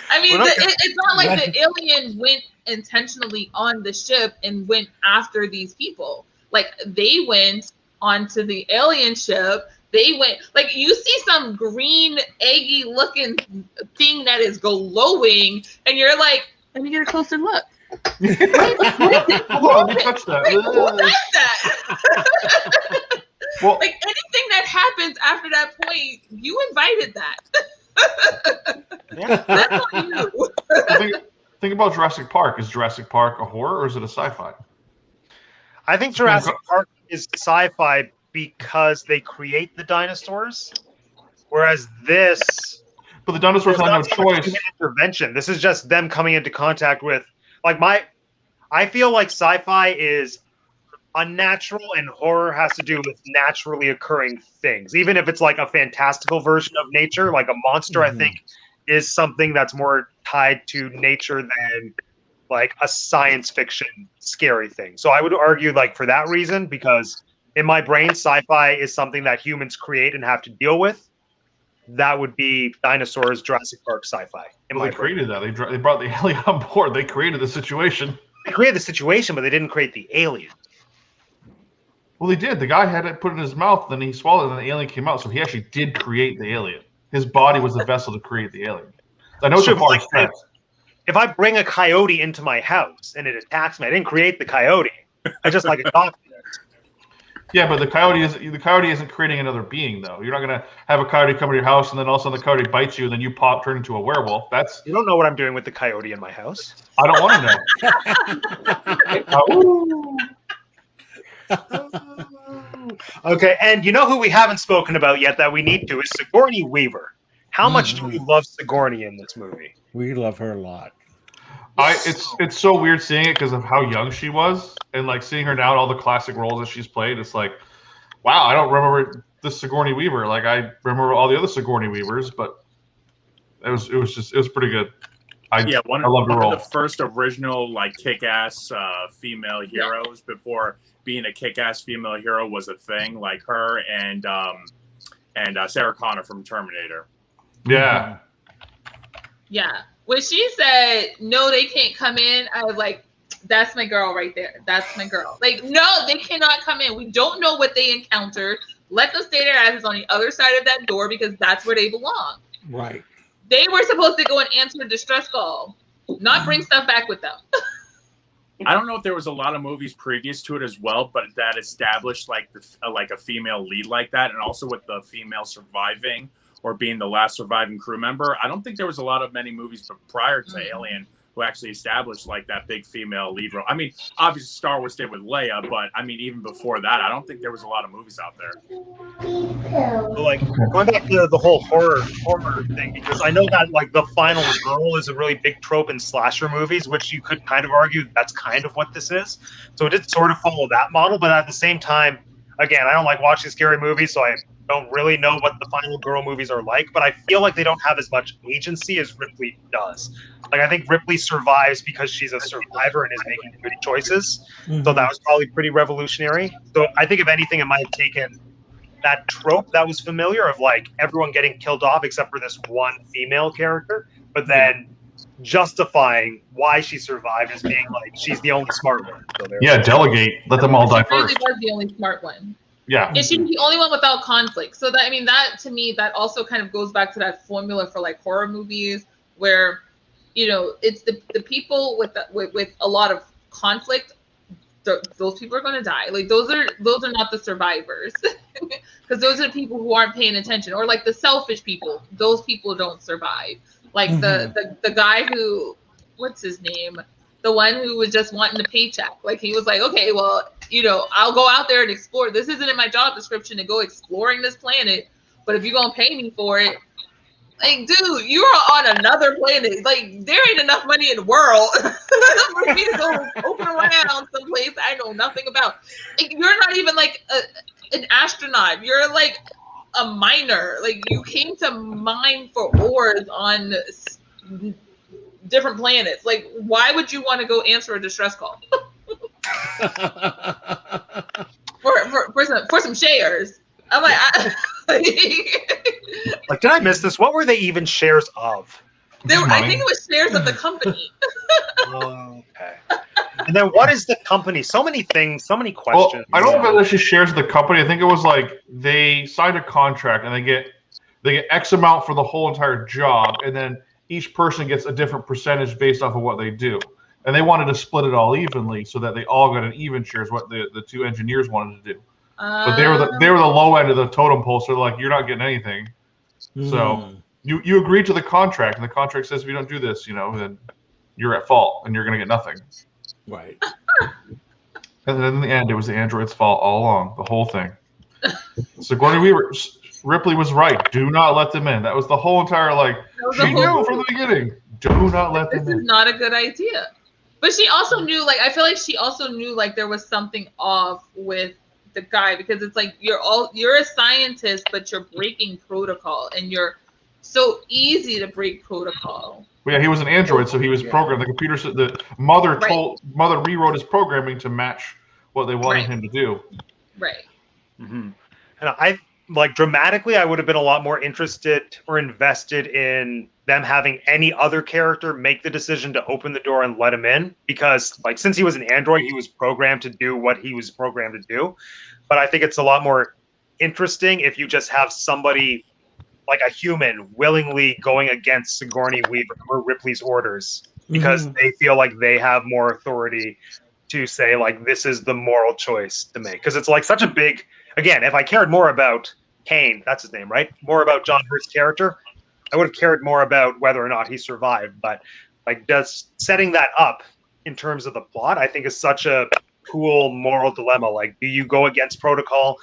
I mean, it's not like the alien went intentionally on the ship and went after these people. Like they went onto the alien ship. They went, like, you see some green, eggy looking thing that is glowing, and you're like, let me get a closer look. Hold on, you touched that. Who does that? Well, Like, anything that happens after that point, you invited that. That's on you. think about Jurassic Park. Is Jurassic Park a horror or is it a sci-fi? I think Jurassic Park is sci-fi because they create the dinosaurs, whereas this. But the dinosaurs had no choice. Human intervention. This is just them coming into contact with, like I feel like sci-fi is unnatural and horror has to do with naturally occurring things. Even if it's like a fantastical version of nature, like a monster, I think is something that's more tied to nature than like a science fiction scary thing. So I would argue like for that reason, because in my brain, sci-fi is something that humans create and have to deal with. That would be dinosaurs, Jurassic Park, sci-fi. They created that. They brought the alien on board. They created the situation. They created the situation, but they didn't create the alien. Well, they did. The guy had it put in his mouth, then he swallowed it, and the alien came out. So he actually did create the alien. His body was the vessel to create the alien. I know it's a part of sense. If I bring a coyote into my house and it attacks me, I didn't create the coyote. I just like adopted it. Yeah, but the coyote isn't creating another being, though. You're not gonna have a coyote come to your house and then all of a sudden the coyote bites you and then you turn into a werewolf. You don't know what I'm doing with the coyote in my house. I don't want to know. Okay, and you know who we haven't spoken about yet that we need to is Sigourney Weaver. How much do we love Sigourney in this movie? We love her a lot. It's so weird seeing it because of how young she was, and like seeing her now in all the classic roles that she's played. It's like, wow, I don't remember this Sigourney Weaver. Like I remember all the other Sigourney Weavers, but it was pretty good. I love the role. One of the first original like kick-ass female heroes before being a kick-ass female hero was a thing. Like her and Sarah Connor from Terminator. Yeah. Yeah. When she said, no, they can't come in, I was like, that's my girl right there. That's my girl. Like, no, they cannot come in. We don't know what they encountered. Let them stay their asses on the other side of that door because that's where they belong. Right. They were supposed to go and answer a distress call, not bring stuff back with them. I don't know if there was a lot of movies previous to it as well, but that established like a female lead like that, and also with the female surviving or being the last surviving crew member. I don't think there was many movies prior to Alien who actually established like that big female lead role. I mean, obviously Star Wars did with Leia, but I mean, even before that, I don't think there was a lot of movies out there. But, like, going back to the whole horror thing, because I know that like the final girl is a really big trope in slasher movies, which you could kind of argue that's kind of what this is. So it did sort of follow that model, but at the same time, again, I don't like watching scary movies, so I don't really know what the final girl movies are like, but I feel like they don't have as much agency as Ripley does. Like, I think Ripley survives because she's a survivor and is making good choices. So that was probably pretty revolutionary. So I think if anything, it might have taken that trope that was familiar of like everyone getting killed off except for this one female character, but then justifying why she survived as being like she's the only smart one. So delegate, let them all die She really first. was the only smart one. Yeah, and she's the only one without conflict. So that, I mean, that to me, that also kind of goes back to that formula for like horror movies, where, you know, it's the people with a lot of conflict. Those people are going to die. Like those are not the survivors, because those are the people who aren't paying attention, or like the selfish people. Those people don't survive. Like the guy who, what's his name? The one who was just wanting a paycheck. Like he was like, okay, well, you know, I'll go out there and explore. This isn't in my job description to go exploring this planet, but if you're gonna pay me for it, like, dude, you are on another planet. Like, there ain't enough money in the world for me to go open around someplace I know nothing about. Like, you're not even like an astronaut. You're like a miner. Like, you came to mine for ores on different planets. Like, why would you want to go answer a distress call? for some shares. I'm like, like, did I miss this? What were they even shares of? I think it was shares of the company. Okay. And then what is the company? So many things, so many questions. Well, I don't know if it actually shares of the company. I think it was like they signed a contract and they get X amount for the whole entire job, and then each person gets a different percentage based off of what they do. And they wanted to split it all evenly so that they all got an even share, is what the two engineers wanted to do. But they were the low end of the totem pole, so they're like, you're not getting anything. So you agreed to the contract, and the contract says if you don't do this, you know, then you're at fault and you're gonna get nothing. Right. And then in the end, it was the android's fault all along, the whole thing. Sigourney Weaver, Ripley was right. Do not let them in. That was the whole entire, like, she knew from the beginning. Do not let them in. This is not a good idea. But she also knew, like, I feel like she also knew, like, there was something off with the guy, because it's like you're a scientist, but you're breaking protocol, and you're so easy to break protocol. Well, yeah, he was an android, so he was programmed. The computer said the mother rewrote his programming to match what they wanted him to do. Right. Mm-hmm. And I like dramatically, I would have been a lot more interested or invested in them having any other character make the decision to open the door and let him in, because like since he was an android, he was programmed to do what he was programmed to do. But I think it's a lot more interesting if you just have somebody like a human willingly going against Sigourney Weaver or Ripley's orders because they feel like they have more authority to say like this is the moral choice to make. Because it's like such a big, again, if I cared more about Kane, that's his name, right? More about John Hurt's character, I would have cared more about whether or not he survived. But like just setting that up in terms of the plot, I think is such a cool moral dilemma. Like, do you go against protocol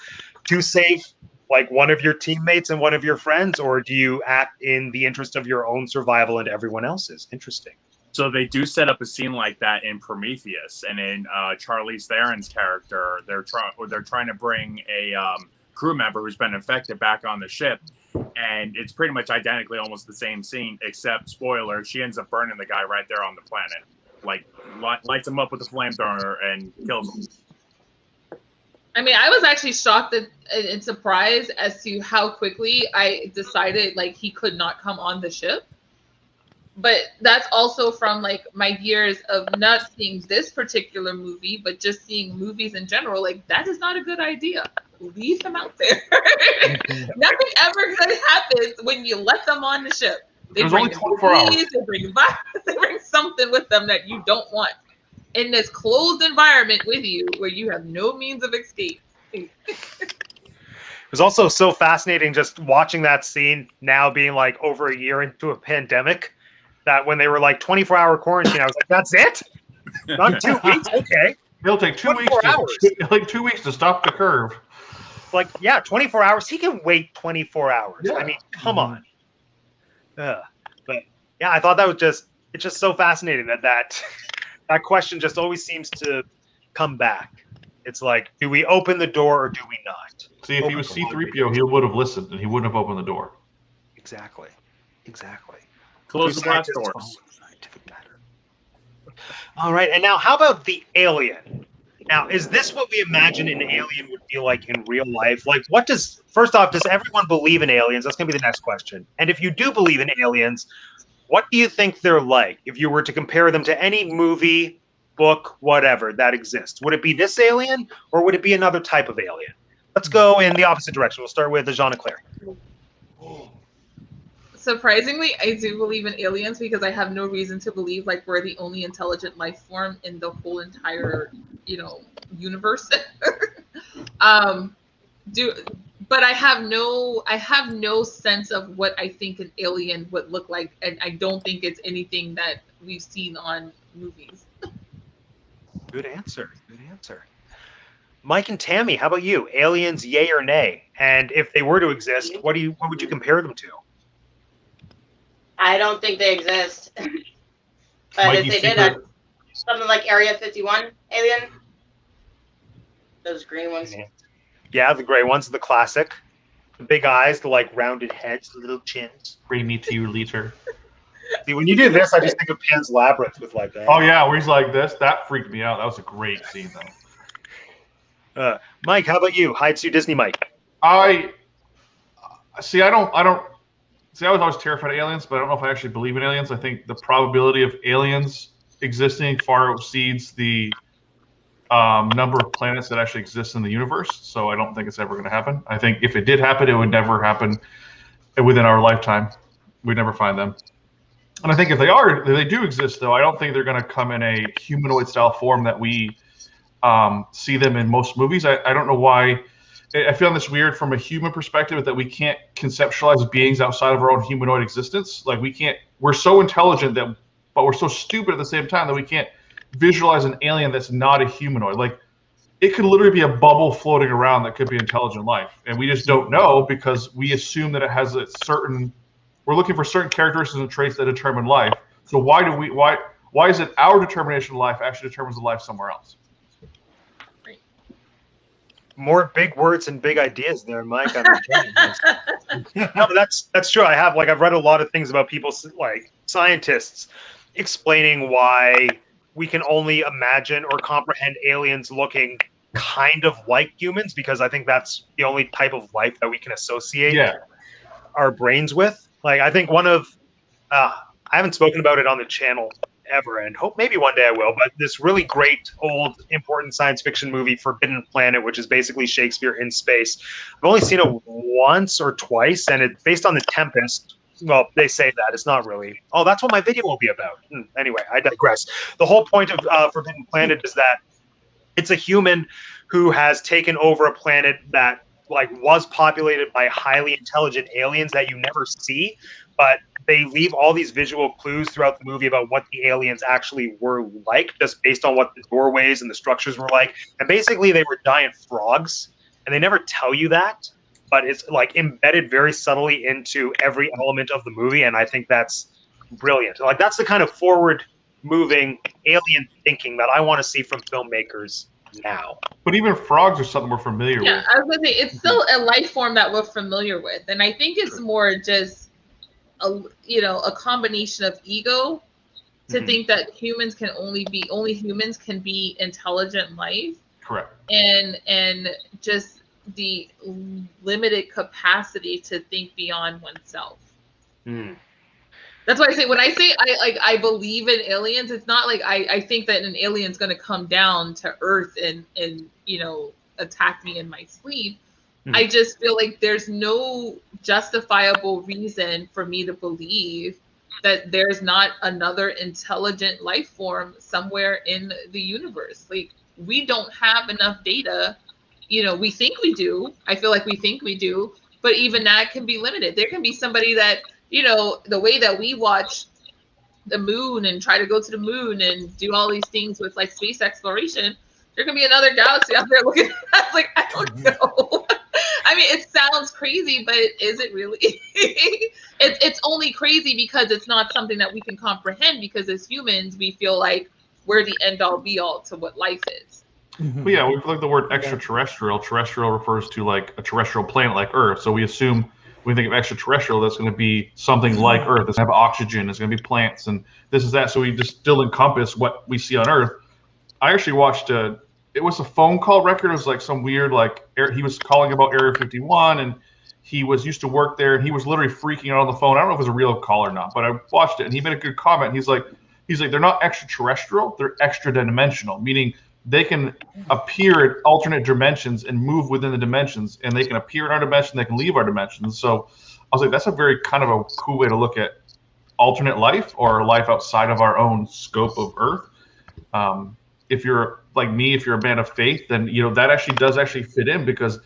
to save like one of your teammates and one of your friends, or do you act in the interest of your own survival and everyone else's? Interesting. So they do set up a scene like that in Prometheus, and in Charlize Theron's character, they're trying to bring a crew member who's been infected back on the ship, and it's pretty much identically almost the same scene, except spoiler, she ends up burning the guy right there on the planet, like lights him up with a flamethrower and kills him. I mean, I was actually shocked and surprised as to how quickly I decided like he could not come on the ship. But that's also from like my years of not seeing this particular movie, but just seeing movies in general. Like, that is not a good idea. Leave them out there. Nothing ever good happens when you let them on the ship. They bring only 24 hours. They bring violence, they bring something with them that you don't want in this closed environment with you where you have no means of escape. It was also so fascinating just watching that scene now being like over a year into a pandemic, that when they were like 24-hour quarantine, I was like, that's it? Not 2 weeks? Okay. It'll take 2 weeks. 24 hours. Like 2 weeks to stop the curve. Like, yeah, 24 hours. He can wait 24 hours. Yeah. I mean, come on. But yeah, I thought that was it's just so fascinating that question just always seems to come back. It's like, do we open the door or do we not? See, if he was C-3PO, he would have listened and he wouldn't have opened the door. Exactly. Close the blast doors. Scientific matter. All right, and now how about the alien? Now, is this what we imagine an alien would be like in real life? Like, first off, does everyone believe in aliens? That's going to be the next question. And if you do believe in aliens, what do you think they're like if you were to compare them to any movie, book, whatever that exists? Would it be this alien or would it be another type of alien? Let's go in the opposite direction. We'll start with Ajanaclair. Surprisingly, I do believe in aliens because I have no reason to believe like we're the only intelligent life form in the whole entire, universe. But I have no sense of what I think an alien would look like, and I don't think it's anything that we've seen on movies. Good answer. Mike and Tammy, how about you? Aliens, yay or nay? And if they were to exist, what would you compare them to? I don't think they exist. But if they did, something like Area 51 alien. Those green ones. Yeah, the gray ones, the classic. The big eyes, the like rounded heads, the little chins. Bring me to your liter. See, when you do this, I just think of Pan's Labyrinth with like that. Oh yeah, where he's like this. That freaked me out. That was a great scene though. Mike, how about you? Hyde Sue Disney Mike. I was always terrified of aliens, but I don't know if I actually believe in aliens. I think the probability of aliens existing far exceeds the number of planets that actually exist in the universe. So I don't think it's ever going to happen. I think if it did happen, it would never happen within our lifetime. We'd never find them. And I think if they do exist, though, I don't think they're going to come in a humanoid style form that we see them in most movies. I don't know why. I feel this weird from a human perspective that we can't conceptualize beings outside of our own humanoid existence. Like we're so intelligent but we're so stupid at the same time that we can't visualize an alien that's not a humanoid. Like it could literally be a bubble floating around that could be intelligent life. And we just don't know because we assume that it has we're looking for certain characteristics and traits that determine life. So why is it our determination of life actually determines the life somewhere else? More big words and big ideas there, Mike. No, but that's true. I've read a lot of things about people like scientists explaining why we can only imagine or comprehend aliens looking kind of like humans, because I think that's the only type of life that we can associate our brains with. Like I think one of I haven't spoken about it on the channel ever, and hope maybe one day I will, but this really great old important science fiction movie, Forbidden Planet, which is basically Shakespeare in space. I've only seen it once or twice, and it's based on The Tempest. Well, they say that. It's not really. Oh, that's what my video will be about. Anyway, I digress. The whole point of Forbidden Planet is that it's a human who has taken over a planet that was populated by highly intelligent aliens that you never see, but they leave all these visual clues throughout the movie about what the aliens actually were like, just based on what the doorways and the structures were like. And basically they were giant frogs, and they never tell you that, but it's embedded very subtly into every element of the movie. And I think that's brilliant. That's the kind of forward moving alien thinking that I want to see from filmmakers now. But even frogs are something we're familiar with. Yeah, I was gonna say it's still a life form that we're familiar with, and I think it's more just a combination of ego to think that humans can only humans can be intelligent life. Correct. And just the limited capacity to think beyond oneself. That's why when I say I believe in aliens, it's not like I think that an alien's going to come down to Earth and attack me in my sleep. I just feel like there's no justifiable reason for me to believe that there's not another intelligent life form somewhere in the universe. Like we don't have enough data. We think we do. I feel like we think we do, but even that can be limited. There can be somebody that, the way that we watch the moon and try to go to the moon and do all these things with like space exploration, there can be another galaxy out there looking at us. Like, I don't know. I mean, it sounds crazy, but is it really? It's only crazy because it's not something that we can comprehend, because as humans, we feel like we're the end all be all to what life is. But yeah, we like the word extraterrestrial. Terrestrial refers to like a terrestrial planet like Earth. So we assume when we think of extraterrestrial, that's going to be something like Earth. It's going to have oxygen. It's going to be plants, and this is that. So we just still encompass what we see on Earth. I actually watched it was a phone call record. It was like some weird, like, he was calling about Area 51, and he was used to work there, and he was literally freaking out on the phone. I don't know if it was a real call or not, but I watched it, and he made a good comment. He's like, they're not extraterrestrial, they're extra-dimensional, meaning they can appear at alternate dimensions and move within the dimensions, and they can appear in our dimension, they can leave our dimensions. So I was like, that's a very kind of a cool way to look at alternate life or life outside of our own scope of Earth. If you're like me, if you're a man of faith, then that actually does fit in, because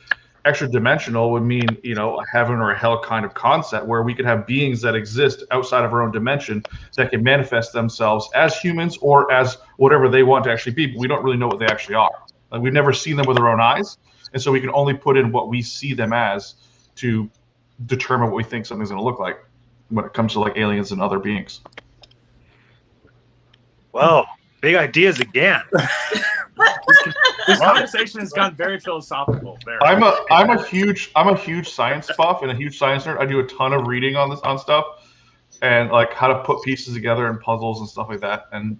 extra dimensional would mean a heaven or a hell kind of concept where we could have beings that exist outside of our own dimension that can manifest themselves as humans or as whatever they want to actually be, but we don't really know what they actually are. Like, we've never seen them with our own eyes, and so we can only put in what we see them as to determine what we think something's going to look like when it comes to like aliens and other beings. Well, big ideas again. This conversation has gone very philosophical. I'm a huge science buff and a huge science nerd. I do a ton of reading on stuff and like how to put pieces together and puzzles and stuff like that. And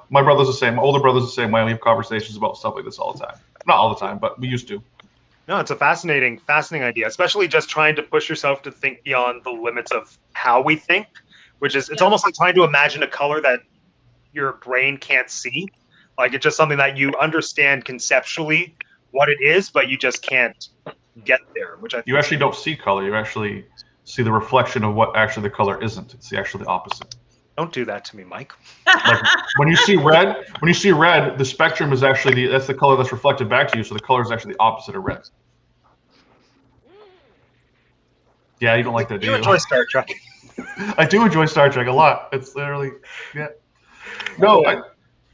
my brother's the same. My older brother's the same way. We have conversations about stuff like this all the time. Not all the time, but we used to. No, it's a fascinating idea, especially just trying to push yourself to think beyond the limits of how we think, which is, it's almost like trying to imagine a color that your brain can't see. Like, it's just something that you understand conceptually what it is, but you just can't get there. Which I think you actually don't see color. You actually see the reflection of what actually the color isn't. It's actually the opposite. Don't do that to me, Mike. Like, when you see red, the spectrum is actually that's the color that's reflected back to you. So the color is actually the opposite of red. Yeah, you don't like that, do you? You enjoy Star Trek. I do enjoy Star Trek a lot. It's literally, yeah. No,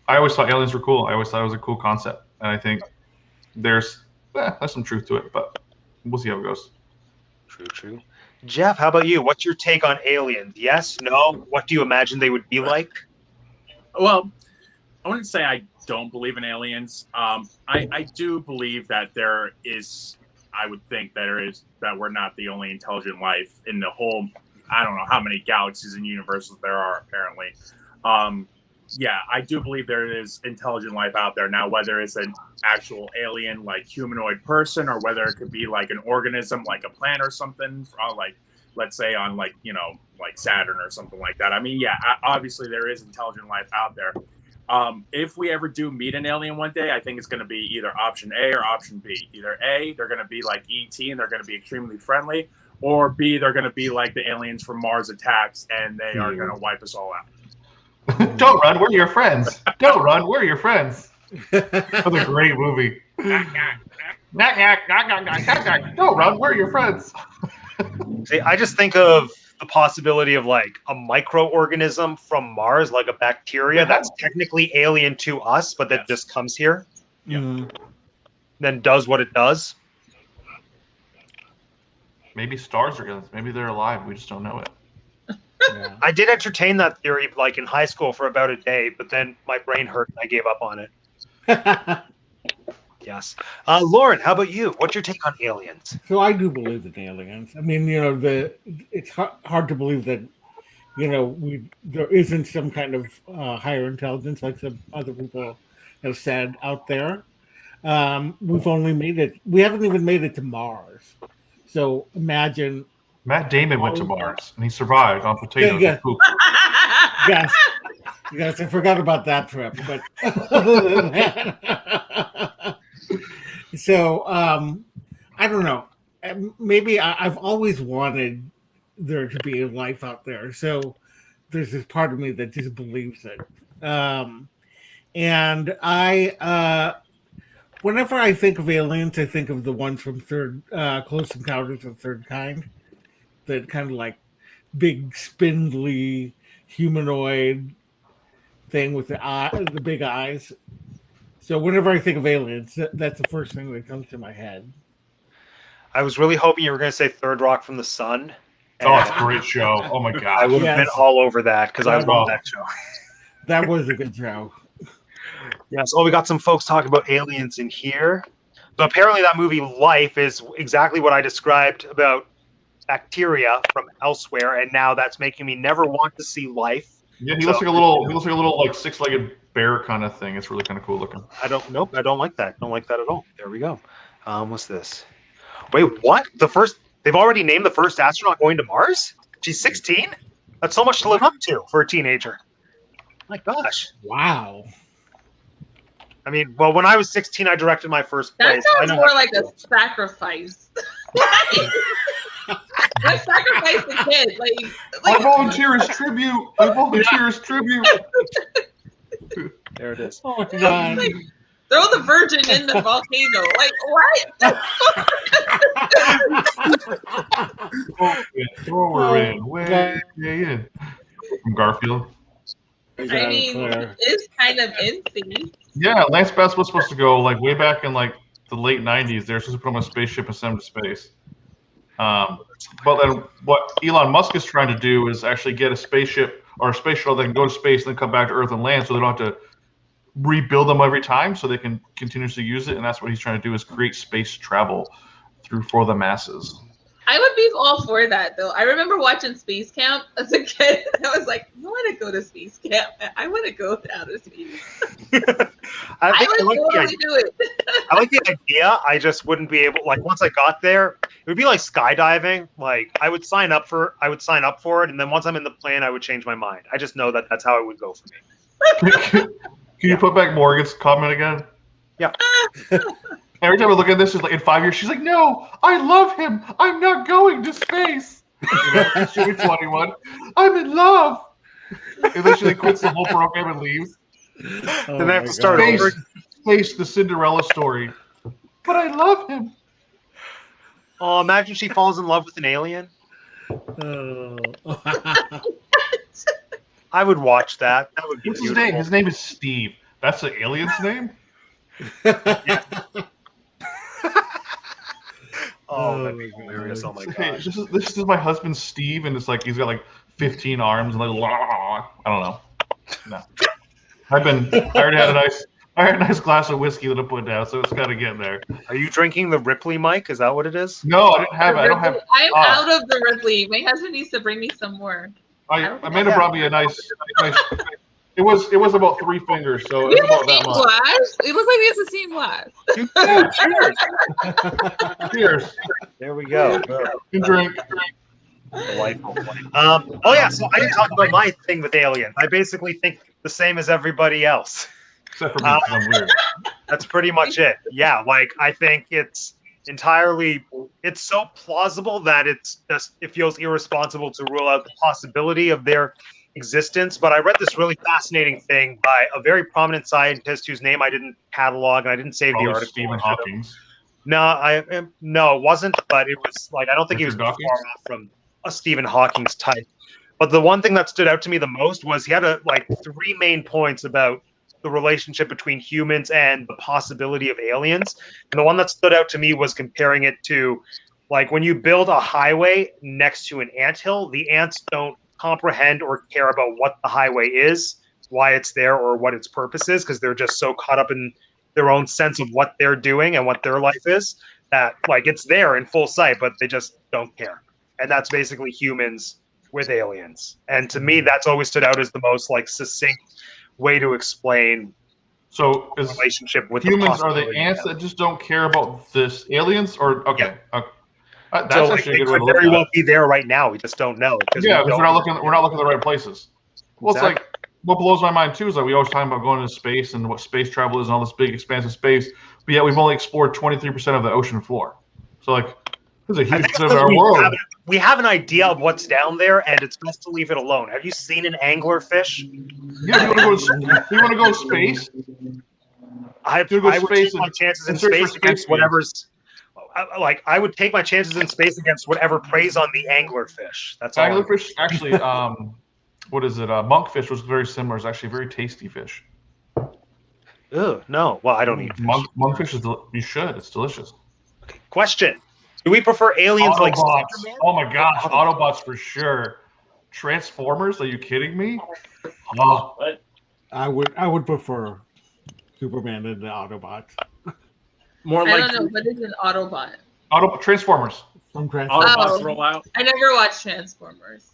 I always thought aliens were cool. I always thought it was a cool concept, and I think there's some truth to it, but we'll see how it goes. True. Jeff, how about you? What's your take on aliens? Yes, no? What do you imagine they would be like? Well, I wouldn't say I don't believe in aliens. I do believe that there is. I would think that we're not the only intelligent life in the whole. I don't know how many galaxies and universes there are, apparently. Yeah, I do believe there is intelligent life out there. Now, whether it's an actual alien, like humanoid person, or whether it could be like an organism, like a plant or something, like, let's say on like Saturn or something like that. I mean, yeah, obviously there is intelligent life out there. If we ever do meet an alien one day, I think it's going to be either option A or option B. Either A, they're going to be like E.T. and they're going to be extremely friendly, or B, they're going to be like the aliens from Mars Attacks and they are going to wipe us all out. Don't run, we're your friends. Don't run, we're your friends. That's a great movie. Don't run, we're your friends. See, I just think of the possibility of like a microorganism from Mars, like a bacteria that's technically alien to us, but that just comes here. Yeah. Then does what it does. Maybe stars are aliens. Maybe they're alive. We just don't know it. Yeah. I did entertain that theory like in high school for about a day, but then my brain hurt and I gave up on it. Yes. Lauren, how about you? What's your take on aliens? So I do believe in aliens. I mean, it's hard to believe that, there isn't some kind of higher intelligence like some other people have said out there. We haven't even made it to Mars. So imagine. Matt Damon went to Mars and he survived on potatoes and poop. Yes, I forgot about that trip. But so I don't know. Maybe I've always wanted there to be life out there. So there's this part of me that just believes it. And whenever I think of aliens, I think of the ones from Close Encounters of the Third Kind. That kind of like big, spindly, humanoid thing with the big eyes. So whenever I think of aliens, that's the first thing that comes to my head. I was really hoping you were going to say Third Rock from the Sun. Oh, it's a great show. Oh my I gosh. would have been all over that because I love that show. That was a good show. Yes. Oh, we got some folks talking about aliens in here. So apparently that movie Life is exactly what I described about bacteria from elsewhere, and now that's making me never want to see Life. Yeah, he looks like a little like six-legged bear kind of thing. It's really kind of cool looking. I don't like that. Don't like that at all. There we go. What's this? Wait, what? They've already named the first astronaut going to Mars? She's 16? That's so much to live up to for a teenager. My gosh. Wow. I mean, well, when I was 16, I directed my first play. That sounds more like a sacrifice. Let's sacrifice the kid. I volunteer as tribute. I volunteer as tribute. There it is. Oh my God. Throw the virgin in the volcano. Like, what? Throw her in. Way in. From Garfield. I mean, it's kind of incy. Yeah, Lance Bass was supposed to go like way back in like the late 90s. They're supposed to put him on a spaceship and send him to space. But then what Elon Musk is trying to do is actually get a spaceship or a space shuttle that can go to space and then come back to Earth and land, so they don't have to rebuild them every time, so they can continuously use it. And that's what he's trying to do, is create space travel for the masses. I would be all for that, though. I remember watching Space Camp as a kid. I was like, I want to go to Space Camp. I want to go to outer space. I would totally do it. I like the idea. I just wouldn't be able. Like, once I got there, it would be like skydiving. Like, I would sign up for it, and then once I'm in the plane, I would change my mind. I just know that that's how it would go for me. Can you put back Morgan's comment again? Yeah. Every time I look at this, she's like, in 5 years, she's like, no, I love him. I'm not going to space. She'll be 21. I'm in love. And then she quits the whole program and leaves. Then I have to start over. Space, the Cinderella story. But I love him. Oh, imagine she falls in love with an alien. I would watch that. That would be What's beautiful. his name? His name is Steve. That's the alien's name? Yeah. Oh, that'd be hilarious. Oh my Hey, gosh. this is my husband Steve, and it's like he's got like 15 arms and like I don't know. No. I already had a nice glass of whiskey that I put down, so it's gotta get there. Are you drinking the Ripley, Mike? Is that what it is? No, I didn't have it. I don't have I'm out of the Ridley. My husband needs to bring me some more. Amanda brought me a nice it was about 3 fingers, so it was about that much. Glass? It looks like we have the same glass. Cheers. There we go. Good drink. Delightful. Oh yeah, so I didn't talk about my thing with aliens. I basically think the same as everybody else. Except for me, 'cause I'm weird. That's pretty much it. Yeah, like I think it's so plausible that it feels irresponsible to rule out the possibility of their existence. But I read this really fascinating thing by a very prominent scientist whose name I didn't catalog and I didn't save the article. Stephen Hawking. No, it wasn't. But it was like I don't think he was too far off from a Stephen Hawking's type. But the one thing that stood out to me the most was he had 3 main points about the relationship between humans and the possibility of aliens. And the one that stood out to me was comparing it to like when you build a highway next to an anthill, the ants don't comprehend or care about what the highway is, why it's there, or what its purpose is, because they're just so caught up in their own sense of what they're doing and what their life is that like it's there in full sight, but they just don't care. And that's basically humans with aliens. And to me, that's always stood out as the most like succinct way to explain the relationship with humans. Are the ants that just don't care about this aliens, or okay? Yeah. That's so actually it a good way could to look very at well it. be there right now. We just don't know. Yeah, because we're not looking in the right places. Well, Exactly. it's like what blows my mind too is that we always talk about going into space and what space travel is and all this big expansive space, but yet we've only explored 23% of the ocean floor. So like, this is a huge percent of our world. We have an idea of what's down there, and it's best to leave it alone. Have you seen an anglerfish? Yeah, you want to go to space? I would take my chances in space against whatever's. Like I would take my chances in space against whatever preys on the anglerfish. That's all. Anglerfish actually. what is it? Monkfish was very similar. It's actually a very tasty fish. Ugh, no. Well, I don't eat fish. Monkfish is you should. It's delicious. Okay, question: do we prefer aliens like Autobots. Superman? Oh my gosh, Autobots for sure. Transformers? Are you kidding me? Oh. What? I would prefer Superman and the Autobots. More I like don't know. What is an Autobot? Transformers. Some Transformers. Autobots Oh. roll out. I never watched Transformers.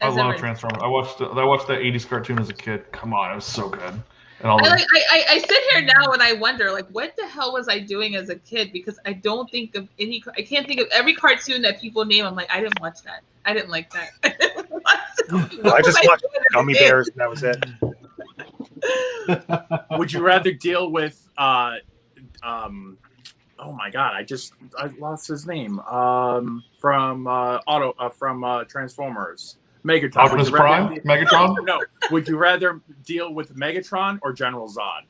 I love Transformers. I watched that 80s cartoon as a kid. Come on, it was so good. And all I sit here now and I wonder, like, what the hell was I doing as a kid? Because I don't think of any. I can't think of every cartoon that people name. I'm like, I didn't watch that. I didn't like that. I just watched Gummy Bears, and that was it. Would you rather deal with oh my god, I lost his name. From Transformers. Megatron. Optimus Prime? Megatron? No. Would you rather deal with Megatron or General Zod?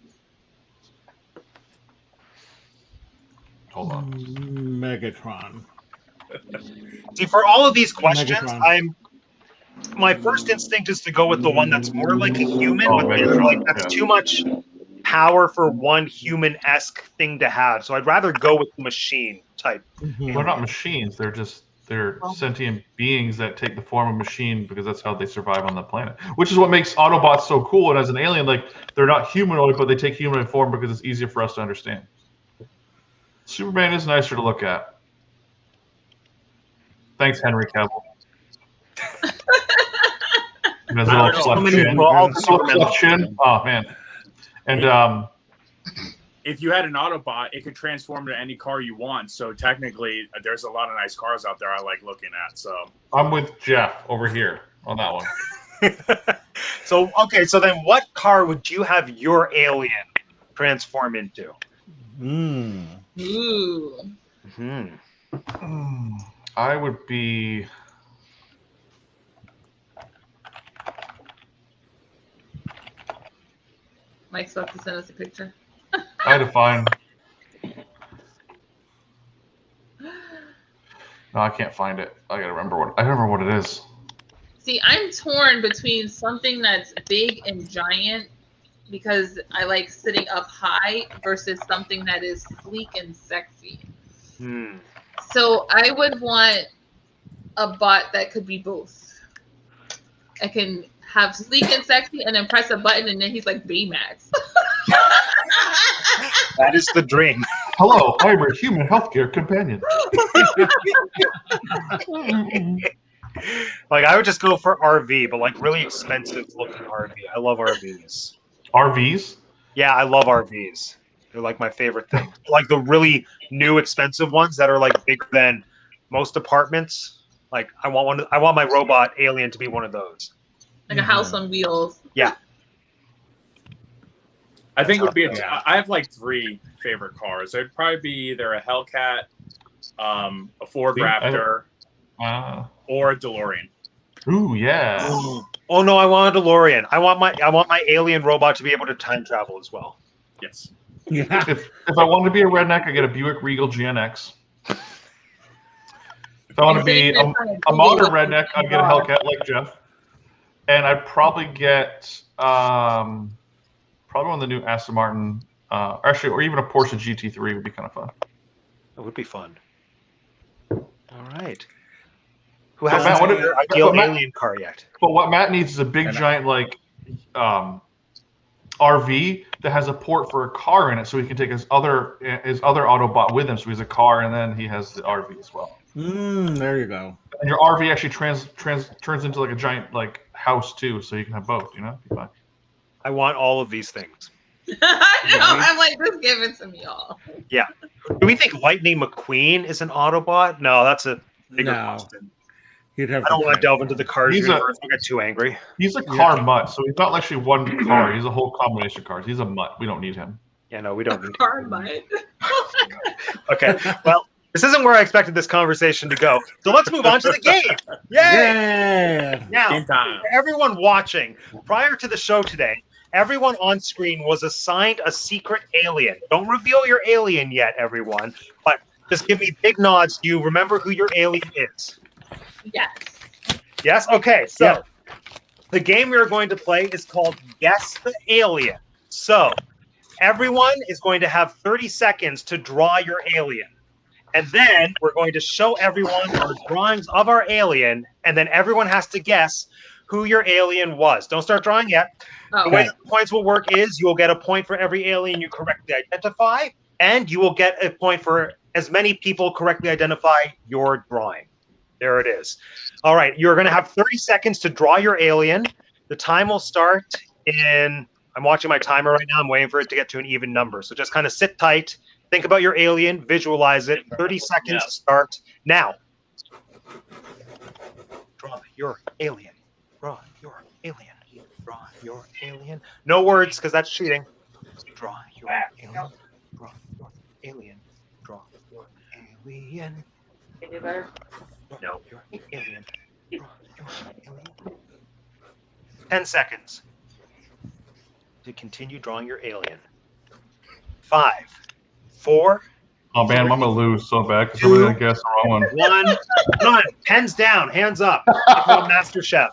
Hold on. Megatron. See, for all of these questions, Megatron. my first instinct is to go with the one that's more like a human, Oh, but Megatron, like that's too much power for one human-esque thing to have. So I'd rather go with the machine type. They're not machines. They're sentient beings that take the form of machine because that's how they survive on the planet. Which is what makes Autobots so cool. And as an alien, like they're not humanoid, but they take humanoid form because it's easier for us to understand. Superman is nicer to look at. Thanks, Henry Cavill. And his little cleft chin. Oh man. And if you had an Autobot, it could transform to any car you want. So technically, there's a lot of nice cars out there I like looking at. So I'm with Jeff over here on that one. So then what car would you have your alien transform into? Ooh. I would be. Mike's about to send us a picture. I had to find. No, I can't find it. I gotta remember what. I don't remember what it is. See, I'm torn between something that's big and giant because I like sitting up high versus something that is sleek and sexy. So I would want a bot that could be both. I can have sleek and sexy and then press a button and then he's like Baymax. That is the dream. Hello, I'm a human healthcare companion. Like I would just go for RV, but like really expensive looking RV. I love RVs. RVs? Yeah, I love RVs. They're like my favorite thing. Like the really new expensive ones that are like bigger than most apartments. Like I want my robot alien to be one of those. Like a house on wheels. Yeah. I think it would be I have like 3 favorite cars. It'd probably be either a Hellcat, a Ford Raptor, or a DeLorean. Ooh, yeah. Oh no, I want a DeLorean. I want my alien robot to be able to time travel as well. Yes. Yeah. If I wanted to be a redneck, I get a Buick Regal GNX. If I want to be a modern redneck, I'd get a Hellcat like Jeff. And I'd probably get one of the new Aston Martin, actually, or even a Porsche GT3 would be kind of fun. That would be fun. All right. Who hasn't Matt, seen their ideal alien car yet? But what Matt needs is a big, giant, like, RV that has a port for a car in it, so he can take his other Autobot with him. So he's a car, and then he has the RV as well. There you go. And your RV actually turns into like a giant like house too, so you can have both. You know, I want all of these things. I'm like, just give it to me all. Yeah. Do we think Lightning McQueen is an Autobot? No, that's a bigger question. He'd have I don't want to delve into the cars universe. I get too angry. He's a car mutt, so he's not actually one car. He's a whole combination of cars. He's a mutt. We don't need him. Yeah, no, we don't need car mutt. Okay, well, this isn't where I expected this conversation to go. So let's move on to the game. Yay! Now, for everyone watching, prior to the show today, everyone on screen was assigned a secret alien. Don't reveal your alien yet, everyone, but just give me big nods. Do you remember who your alien is? Yes. Yes? Okay, so The game we are going to play is called Guess the Alien. So everyone is going to have 30 seconds to draw your alien. And then we're going to show everyone our drawings of our alien, and then everyone has to guess who your alien was. Don't start drawing yet. The way that the points will work is you will get a point for every alien you correctly identify, and you will get a point for as many people correctly identify your drawing. There it is. All right, you're going to have 30 seconds to draw your alien. The time will start in, I'm watching my timer right now. I'm waiting for it to get to an even number. So just kind of sit tight. Think about your alien, visualize it. 30 seconds start now. Draw your alien. Draw your alien. Draw your alien. No words, because that's cheating. Draw your alien. Draw your alien. Draw your alien. Can you do better? No, your alien. Draw your alien. 10 seconds to continue drawing your alien. 5, 4. Oh man, I'm gonna lose so bad because somebody's gonna guess the wrong one. 1. Pens down, hands up. Like Master Chef.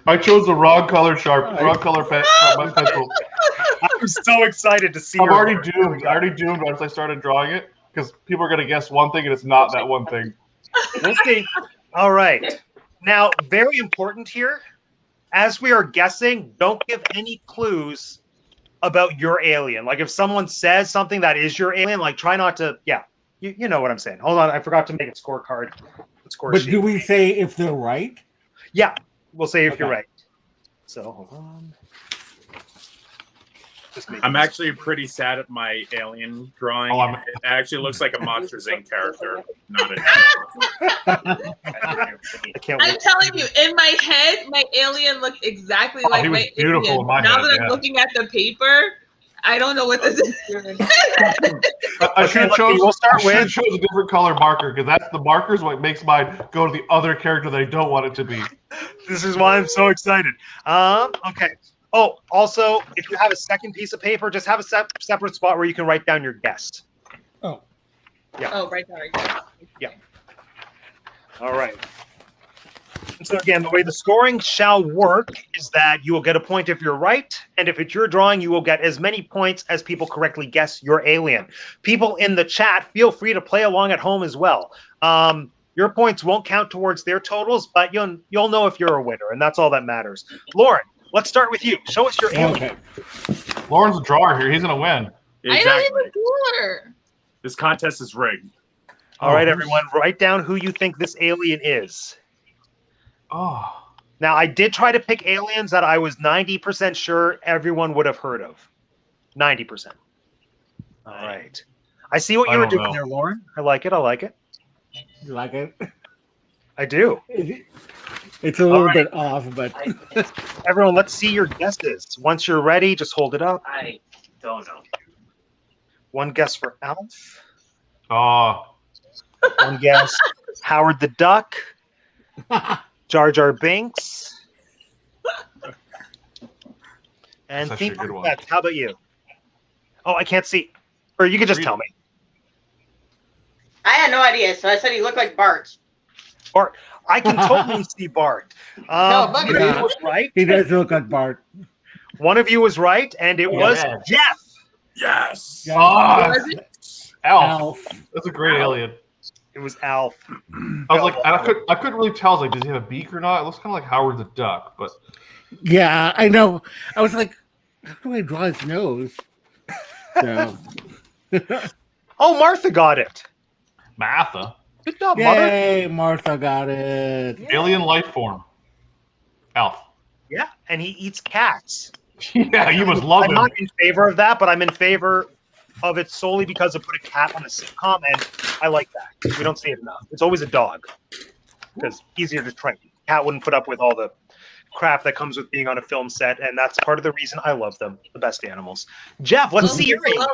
I chose the wrong color wrong color pencil. I'm so excited to see. I'm already doomed. I already doomed once I started drawing it because people are gonna guess one thing and it's not that one thing. We'll see. All right. Now, very important here. As we are guessing, don't give any clues about your alien. Like if someone says something that is your alien, like try not to. Yeah, you know what I'm saying. Hold on, I forgot to make a scorecard. But do we say if they're right? Yeah, we'll say if you're right. So hold on. I'm actually pretty sad at my alien drawing. Oh, it actually looks like a Monsters Inc. character, not an I'm telling you, in my head, my alien looked exactly like he was my beautiful alien. in my Now head, that I'm looking at the paper, I don't know what this is. I should have chose. We'll start with a different color marker because that's the markers what makes mine go to the other character that I don't want it to be. This is why I'm so excited. Okay. Oh, also, if you have a second piece of paper, just have a separate spot where you can write down your guess. Oh. Yeah. Oh, right there. Yeah. All right. So again, the way the scoring shall work is that you will get a point if you're right, and if it's your drawing, you will get as many points as people correctly guess your alien. People in the chat, feel free to play along at home as well. Your points won't count towards their totals, but you'll know if you're a winner, and that's all that matters. Lauren, let's start with you. Show us your alien. Okay. Lauren's a drawer here. He's going to win. Exactly. I don't even draw. This contest is rigged. All right, everyone, write down who you think this alien is. Oh. Now, I did try to pick aliens that I was 90% sure everyone would have heard of. 90%. All right. I see what you were doing there, Lauren. I like it. I like it. You like it? I do. It's a little bit off, but everyone, let's see your guesses. Once you're ready, just hold it up. I don't know. One guess for Alf. Oh. One guess, Howard the Duck. Jar Jar Binks. And Theme Park Pets. How about you? Oh, I can't see. Or you could just tell me. I had no idea, so I said he looked like Bart. Bart. I can totally see Bart. No, one of you was right. He does look like Bart. One of you was right, and it was Jeff. Yes. Oh, Alf. Alf. That's a great alien. It was Alf. I was like, I couldn't really tell. I was like, does he have a beak or not? It looks kind of like Howard the Duck, but yeah, I know. I was like, how do I draw his nose? So. Oh, Martha got it. Martha. Good job, Mother. Yay, Martha got it. Alien life form. Alf. Yeah, and he eats cats. Yeah, you must love him. I'm not in favor of that, but I'm in favor of it solely because I put a cat on a sitcom, and I like that. We don't see it enough. It's always a dog because easier to train. Cat wouldn't put up with all the crap that comes with being on a film set, and that's part of the reason I love them. The best animals. Jeff, let's see your alien.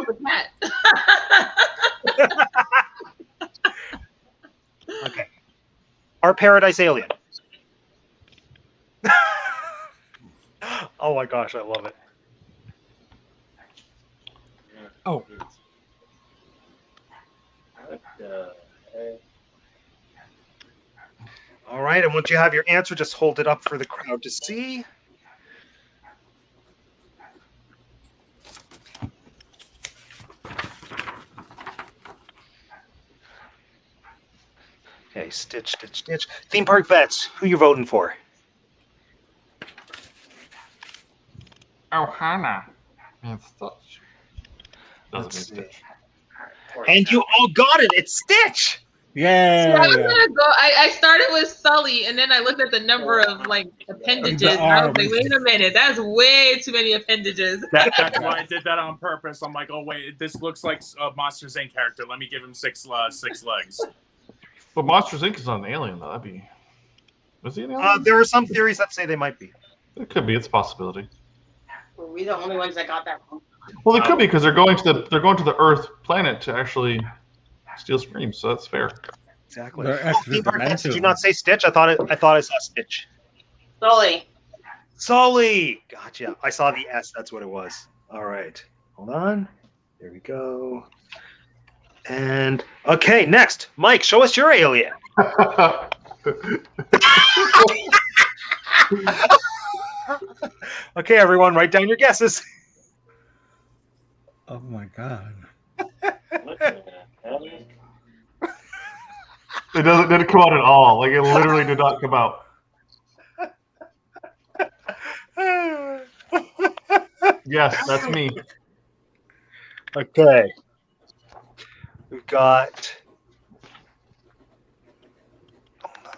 Okay. Our paradise alien. Oh my gosh, I love it. Oh. All right, and once you have your answer, just hold it up for the crowd to see. Okay, Stitch, Stitch, Stitch. Theme park vets. Who you voting for? Ohana. It's Stitch. Let's Doesn't mean see. Stitch. And you all got it. It's Stitch. Yay! I was gonna go. I started with Sully, and then I looked at the number of like appendages, and I was like, wait a minute, that's way too many appendages. That's why I did that on purpose. I'm like, oh wait, this looks like a Monsters Inc. character. Let me give him six legs. But Monsters Inc. is not an alien, though. That'd be. Was he an alien? There are some theories that say they might be. It could be. It's a possibility. Were we the only ones that got that wrong? Well, they could be because they're going to the Earth planet to actually steal Scream. So that's fair. Exactly. They're Oh, extra theme park vets. Did you dimensional. not say Stitch? I thought I saw Stitch. Sully. Sully. Gotcha. I saw the S. That's what it was. All right. Hold on. There we go. And okay, next, Mike, show us your alien. Okay, everyone, write down your guesses. Oh my god. It didn't come out at all. Like it literally did not come out. Yes, that's me. Okay. We've got.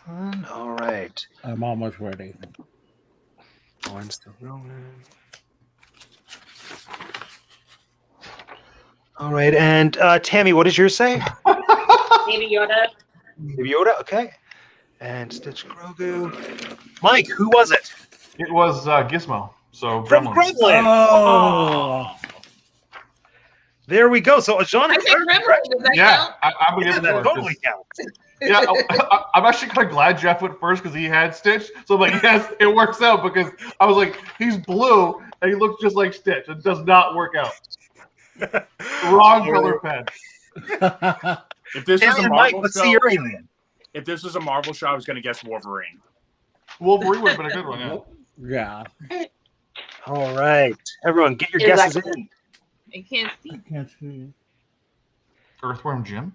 Hold on. All right. I'm almost ready. One's still rolling. All right, and Tammy, what does yours say? Baby Yoda. Baby Yoda, okay. And Stitch Grogu. Mike, who was it? It was Gizmo. So From Gremlins. Gremlin. Oh. There we go. So I Ajanaclair. said Gremlin. Does that Yeah, count? I'm gonna Yeah, give it that to her, totally 'cause- counts. Yeah, I'm actually kind of glad Jeff went first because he had Stitch. So I'm like, yes, it works out because I was like, he's blue and he looks just like Stitch. It does not work out. Wrong color pen. If this was Tammy a and Mike, Marvel let's show, see your alien. if this was a Marvel show, I was gonna guess Wolverine. Wolverine would have been a good one. Yeah. Yeah. All right. Everyone, get your Is that- guesses in. I can't see. I can't see it. Earthworm Jim.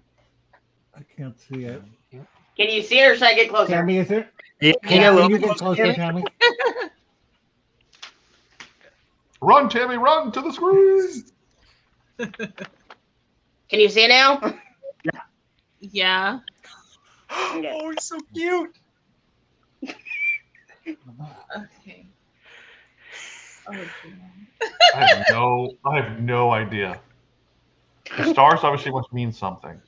I can't see it. Can you see it or should I get closer? Tammy, is it? Yeah, Yeah, can you get a little you bit get closer, closer, Tammy. Run, Tammy, run to the screen. Can you see it now? Yeah. Oh, he's so cute. Okay. Oh, damn. I have no idea. The stars obviously must mean something.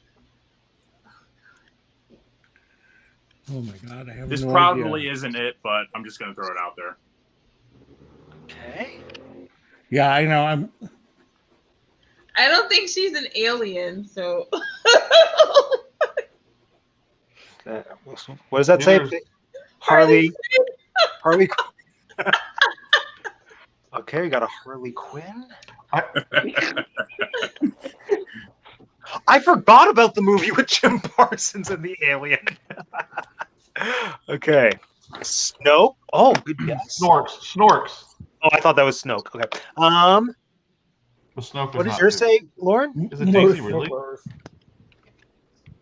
Oh my god, I have This no probably idea. isn't it, but I'm just gonna throw it out there. Okay. Yeah, I know. I don't think she's an alien, so. What does that say? Neither- Harley. Harley. Okay, we got a Harley Quinn. I forgot about the movie with Jim Parsons and the alien. Okay. Snoke. Oh, good guess. Snorks. Oh, I thought that was Snoke. Okay. But Snoke does What does not yours do. say, Lauren? Is it Daisy Ridley?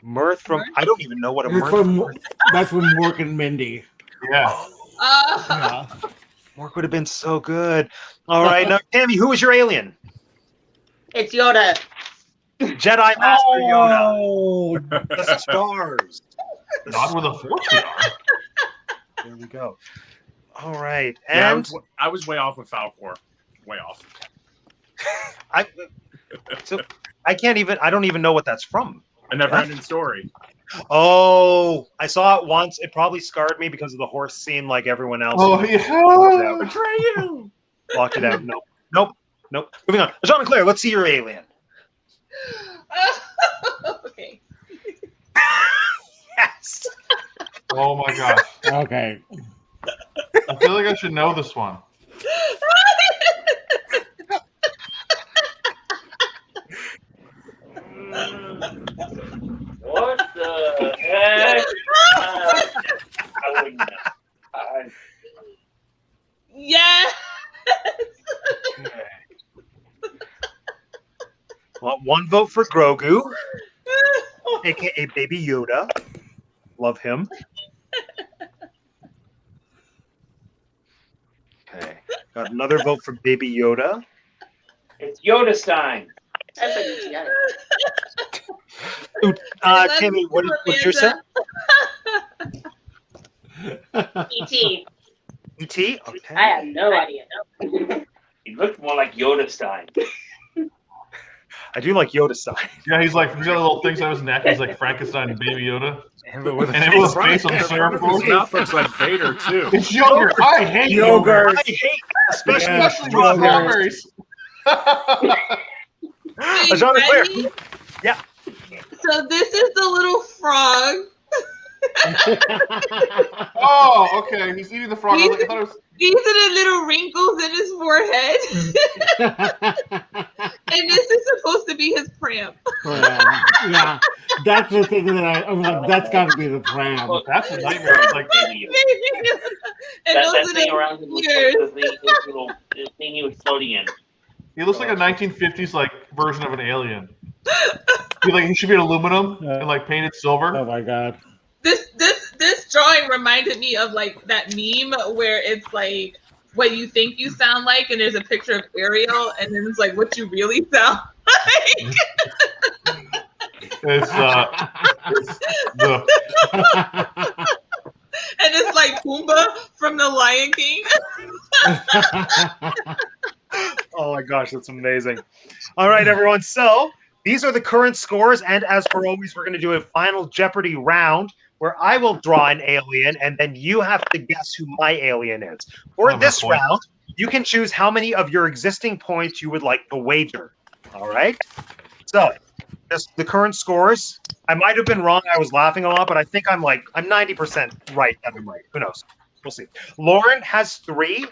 Mirth from. Mirth? I don't even know what a It's Mirth from, from. that's from Mork and Mindy. Yeah. Yeah. Mork would have been so good. All right, now Tammy, who is your alien? It's Yoda. Jedi Master Yoda. Oh, The stars. Not with a force we are. There we go. All right, Yeah, and I was way off with Falcor. Way off. I can't even. I don't even know what that's from. A never-ending story. Oh, I saw it once. It probably scarred me because of the horse scene, like everyone else. Oh, yeah. Betray you. Blocked it out. Nope. Moving on. Ajanaclair, let's see your alien. Okay. Yes. Oh my gosh. okay. I feel like I should know this one. What the heck? I wouldn't know. Yes. Well, one vote for Grogu, aka Baby Yoda. Love him. Okay. Got another vote for Baby Yoda. It's Yoda Stein. That's a good guy. Ooh, Tammy, what's your set? E.T. E.T.? Okay. I have no idea. He looked more like Yoda Stein. I do like Yoda Stein. Yeah, he's got little things on his neck. He's like Frankenstein and Baby Yoda. And with a And it was face on the His surfboard. mouth looks like Vader too. It's yogurt. I hate yogurt. I hate, especially Yeah, Especially with with yogurt. strawberries. Ajanaclair. Ready? Yeah. So this is the little frog. Oh, okay. He's eating the frog. I thought it was. These are the little wrinkles in his forehead. And this is supposed to be his pram. Yeah, that's the thing that I'm like, that's got to be the pram. That's a nightmare. It's like And That those are thing the around his ears. the thing he was floating in. he looks like a 1950s like version of an alien. He should be aluminum and like painted silver. Oh my god. This drawing reminded me of like that meme where it's like what you think you sound like, and there's a picture of Ariel, and then it's like what you really sound like. It's the And it's like Pumbaa from the Lion King. Oh my gosh, that's amazing. All right, everyone. So these are the current scores, and as per always, we're going to do a final Jeopardy round where I will draw an alien, and then you have to guess who my alien is. For this round, you can choose how many of your existing points you would like to wager. All right. So just the current scores. I might have been wrong. I was laughing a lot, but I think I'm 90% right that I'm right. Who knows? We'll see. Lauren has 3.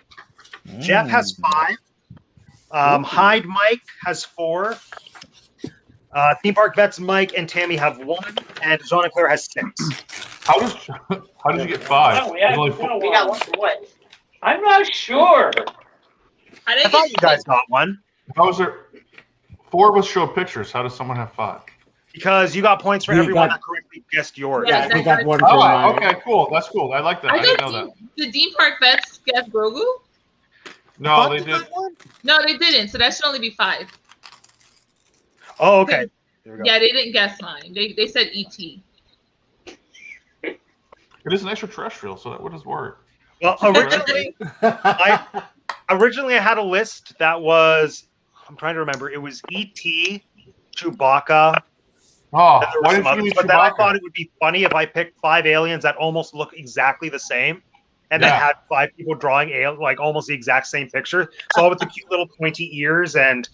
Jeff has 5. Hyde Mike has 4. Theme Park Vets Mike and Tammy have 1, and Ajanaclair has 6. how did you get 5? Oh, There's only 4. We got one for what? I'm not sure. I thought you guys got 1. How was there? 4 of us showed pictures. How does someone have 5? Because you got points for You everyone got- that correctly guessed yours. Yeah. We got one for Oh, mine. okay, cool. That's cool. I like that. I didn't know that. The Theme Park Vets guess Grogu? No, they did. No, they didn't. So that should only be 5. Oh, okay. There we go. Yeah, they didn't guess mine. They said E.T. It is an extraterrestrial, so that would just work. Well, originally I had a list that was, I'm trying to remember, it was E.T., Chewbacca, Oh, and there were why some didn't you others, give me but then I Chewbacca? thought it would be funny if I picked 5 aliens that almost look exactly the same, and then Yeah. had 5 people drawing almost the exact same picture. So all with the cute little pointy ears, and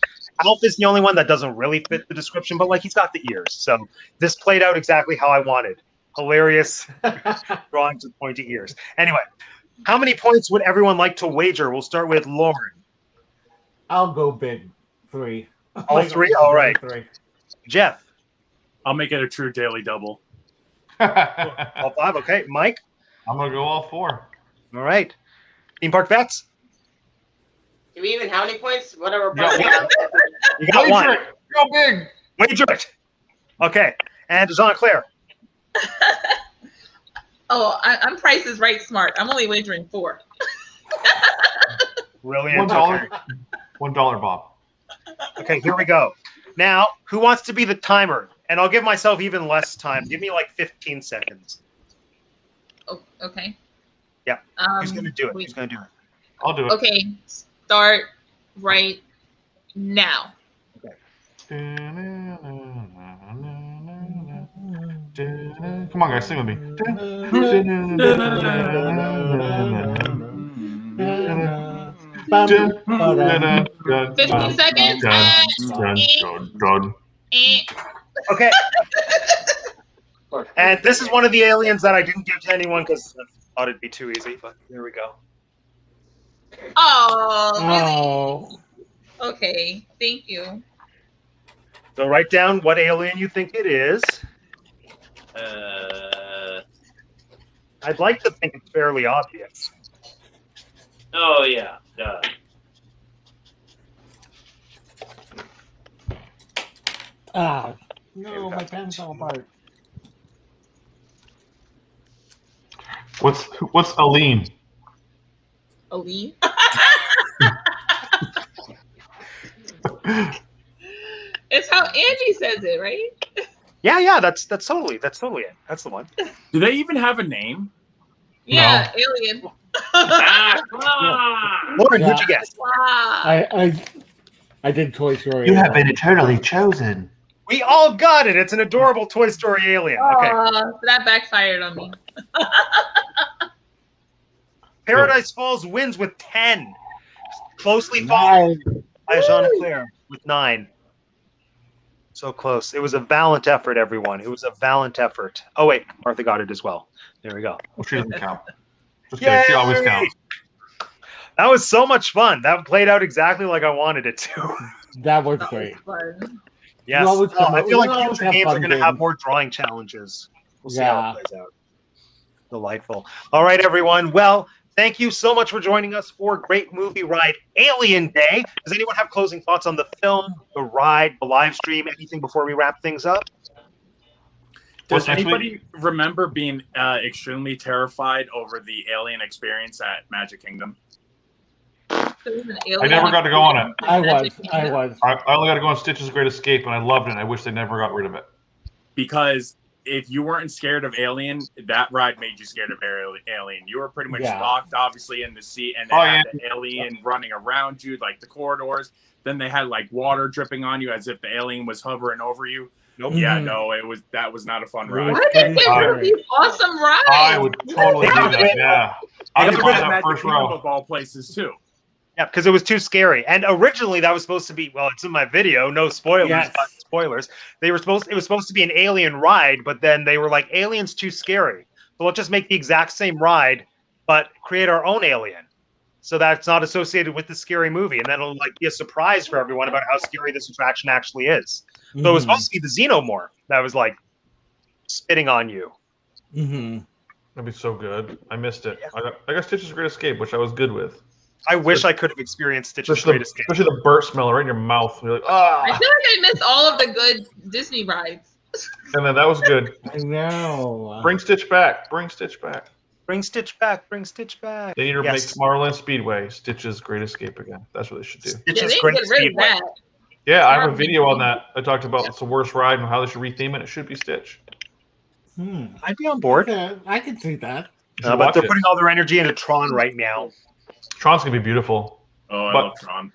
Alf is the only one that doesn't really fit the description, but he's got the ears. So this played out exactly how I wanted. Hilarious drawings with pointy ears. Anyway, how many points would everyone like to wager? We'll start with Lauren. I'll go big. 3. All 3? All right. 3. Jeff. I'll make it a true daily double. All 5. Okay. Mike. I'm gonna go all 4. All right. Theme Park Vets. Do we even have any points? Whatever. Yeah. You got 1. Wager it. Go big. Wager it. Okay. And Ajanaclair. Oh, I'm Price is Right smart. I'm only wagering 4. Brilliant. $1. $1, Bob. Okay, here we go. Now, who wants to be the timer? And I'll give myself even less time. Give me 15 seconds. Oh, okay. Yeah. Who's going to do it? wait. Who's going to do it? I'll do it. Okay, start right now. Come on, guys, sing with me. 15 seconds. Okay. And this is one of the aliens that I didn't give to anyone because I thought it'd be too easy, but here we go. Oh, really? Oh. Okay, thank you. So write down what alien you think it is. I'd like to think it's fairly obvious. Oh yeah. Duh. Ah. No, my pen fell apart. What's Aline? Aline? It's how Angie says it, right? Yeah, that's totally it. That's the one. Do they even have a name? Yeah, alien. Come on. Lauren, Yeah. who'd you guess? Wow. I did Toy Story. You have been eternally chosen. We all got it. It's an adorable Toy Story alien. Okay. That backfired on me. Paradise Falls wins with 10. Closely followed by Ajanaclair with 9. So close. It was a valiant effort, everyone. It was a valiant effort. Oh, wait. Martha got it as well. There we go. Well, she doesn't count. Just kidding. She always counts. That was so much fun. That played out exactly like I wanted it to. That was great. Fun. Yes. We always come I up- feel we like always future have games are fun going to have games. more drawing challenges. We'll see Yeah. how it plays out. Delightful. All right, everyone. Well, thank you so much for joining us for Great Movie Ride Alien Day. Does anyone have closing thoughts on the film, the ride, the live stream, anything before we wrap things up? Does What's next anybody remember being extremely terrified over the alien experience at Magic Kingdom? I never got to go on it. I was. I only got to go on Stitch's Great Escape, and I loved it. And I wish they never got rid of it. Because if you weren't scared of Alien, that ride made you scared of Alien. You were pretty much locked, obviously, in the seat, and they had the alien running around you, like the corridors. Then they had like water dripping on you as if the alien was hovering over you. Nope. Yeah, no, that was not a fun ride. Why did they do these awesome rides? I would totally do that. Yeah, I It's could buy at that Magic first Kingdom row. of all places too. Yeah, because it was too scary. And originally that was supposed to be, well, it's in my video, no spoilers, Yes. but spoilers. It was supposed to be an alien ride, but then they were like, alien's too scary. So let's just make the exact same ride, but create our own alien. So that's not associated with the scary movie. And then it'll like be a surprise for everyone about how scary this attraction actually is. So it was supposed to be the Xenomorph that was like spitting on you. Mm-hmm. That'd be so good. I missed it. I got Stitch's Great Escape, which I was good with. I wish I could have experienced Stitch's Great Escape. Especially the burnt smell right in your mouth. You're like, I feel like I missed all of the good Disney rides. And then that was good. I know. Bring Stitch back. Bring Stitch back. Bring Stitch back. Bring Stitch back. They need to make Tomorrowland Speedway Stitch's Great Escape again. That's what they should do. Stitch's they Great get rid of Speedway. that. Yeah, I have a video on that. I talked about it's the worst ride and how they should retheme it. It should be Stitch. I'd be on board. I can see that. But they're putting all their energy into Tron right now. Tron's gonna be beautiful. Oh, I But- love Tron.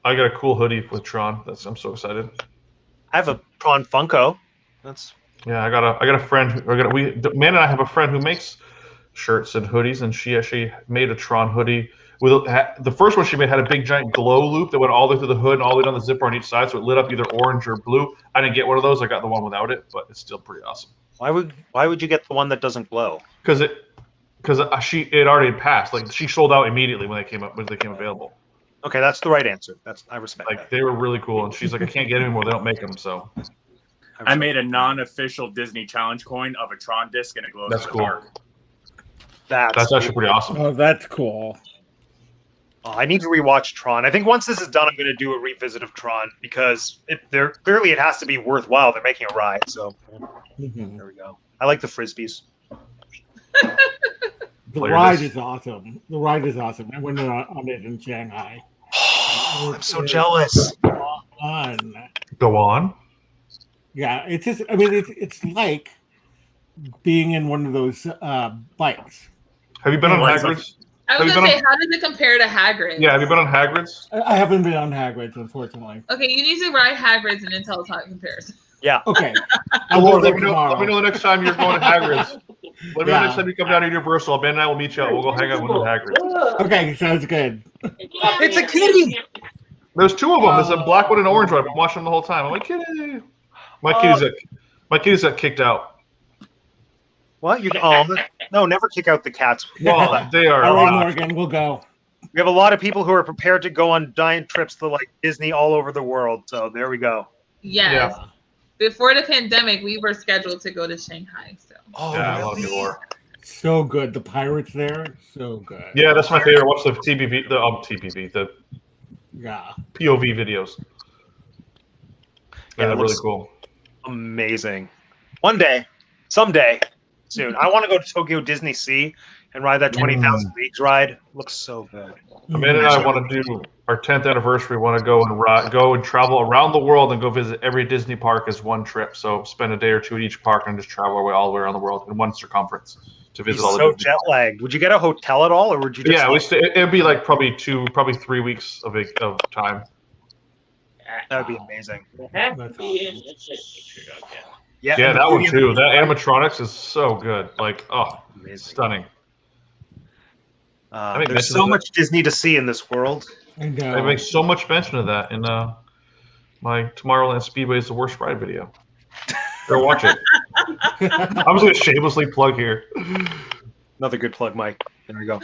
I got a cool hoodie with Tron. I'm so excited. I have a Tron Funko. Yeah, I got a friend. Man and I have a friend who makes shirts and hoodies, and she actually made a Tron hoodie. The first one she made had a big giant glow loop that went all the way through the hood and all the way down the zipper on each side, so it lit up either orange or blue. I didn't get one of those. I got the one without it, but it's still pretty awesome. Why would you get the one that doesn't glow? Because it already had passed. Like she sold out immediately when they came available. Okay, that's the right answer. I respect Like that. they were really cool, and she's like, I can't get them anymore. They don't make them, so I made a non-official Disney challenge coin of a Tron disc, and it glows that's in the cool. dark. That's actually pretty awesome. Oh, that's cool. I need to rewatch Tron. I think once this is done, I'm going to do a revisit of Tron because clearly it has to be worthwhile. They're making a ride, so there we go. I like the frisbees. The ride is awesome. The ride is awesome. I went on it in Shanghai. I'm so jealous. Fun. Go on. Yeah, it's just. I mean, it's like being in one of those bikes. Have you been on Hagrid's? I was going to say, how does it compare to Hagrid's? Yeah, have you been on Hagrid's? I haven't been on Hagrid's, unfortunately. Okay, you need to ride Hagrid's and then tell us how it compares. Yeah. Okay. Let me know the next time you're going to Hagrid's. Let me know next time you come down to Universal. Ben and I will meet you out. We'll go hang out with Hagrid's. Okay, sounds good. It's a kitty. There's two of them. There's a black one and an orange one. I've been watching them the whole time. I'm like, kitty. My kitties got kicked out. What? No, never kick out the cats. Well, they are. All right, Morgan, we'll go. We have a lot of people who are prepared to go on giant trips to like Disney all over the world. So there we go. Yes. Yeah. Before the pandemic, we were scheduled to go to Shanghai. So. Oh, yeah, I love New York. So good. The pirates there, so good. Yeah, that's my favorite. Watch the TPV, the POV videos. Yeah, they're really cool. Amazing. One day, someday, soon. I want to go to Tokyo Disney Sea and ride that 20,000 Leagues ride. Looks so good. Amanda and I want to do our 10th anniversary. We want to go and travel around the world and go visit every Disney park as one trip. So spend a day or two at each park and just travel our way all the way around the world in one circumference to visit all the Disney jet lagged. Would you get a hotel at all, or would you just? Yeah, it'd be like probably 3 weeks of time. That would be amazing. Yeah, that one too. That animatronics is so good. Like, amazing. Stunning. There's so much Disney to see in this world. I make so much mention of that in my Tomorrowland Speedway is the worst ride video. Go watch it. I'm just going to shamelessly plug here. Another good plug, Mike. There we go.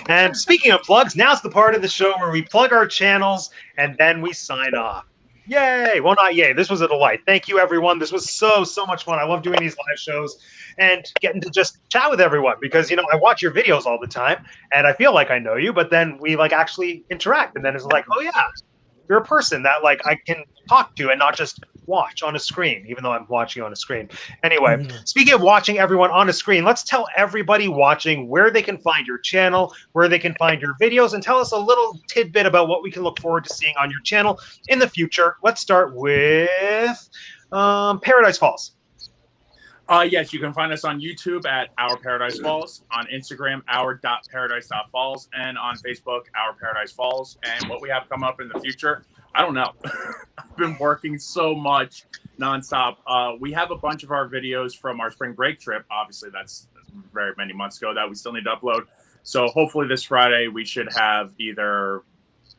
And speaking of plugs, now's the part of the show where we plug our channels and then we sign off. Yay! Well, not yay. This was a delight. Thank you, everyone. This was so much fun. I love doing these live shows and getting to just chat with everyone because, I watch your videos all the time and I feel like I know you, but then we actually interact. And then it's like, oh, yeah, you're a person that I can talk to and not just watch on a screen, even though I'm watching on a screen. Anyway, Speaking of watching everyone on a screen, let's tell everybody watching where they can find your channel, where they can find your videos, and tell us a little tidbit about what we can look forward to seeing on your channel in the future. Let's start with Paradise Falls. Yes, you can find us on YouTube at Our Paradise Falls, on Instagram, our.paradise.falls, and on Facebook, Our Paradise Falls. And what we have come up in the future, I don't know. I've been working so much nonstop. We have a bunch of our videos from our spring break trip. Obviously, that's very many months ago that we still need to upload. So hopefully this Friday, we should have either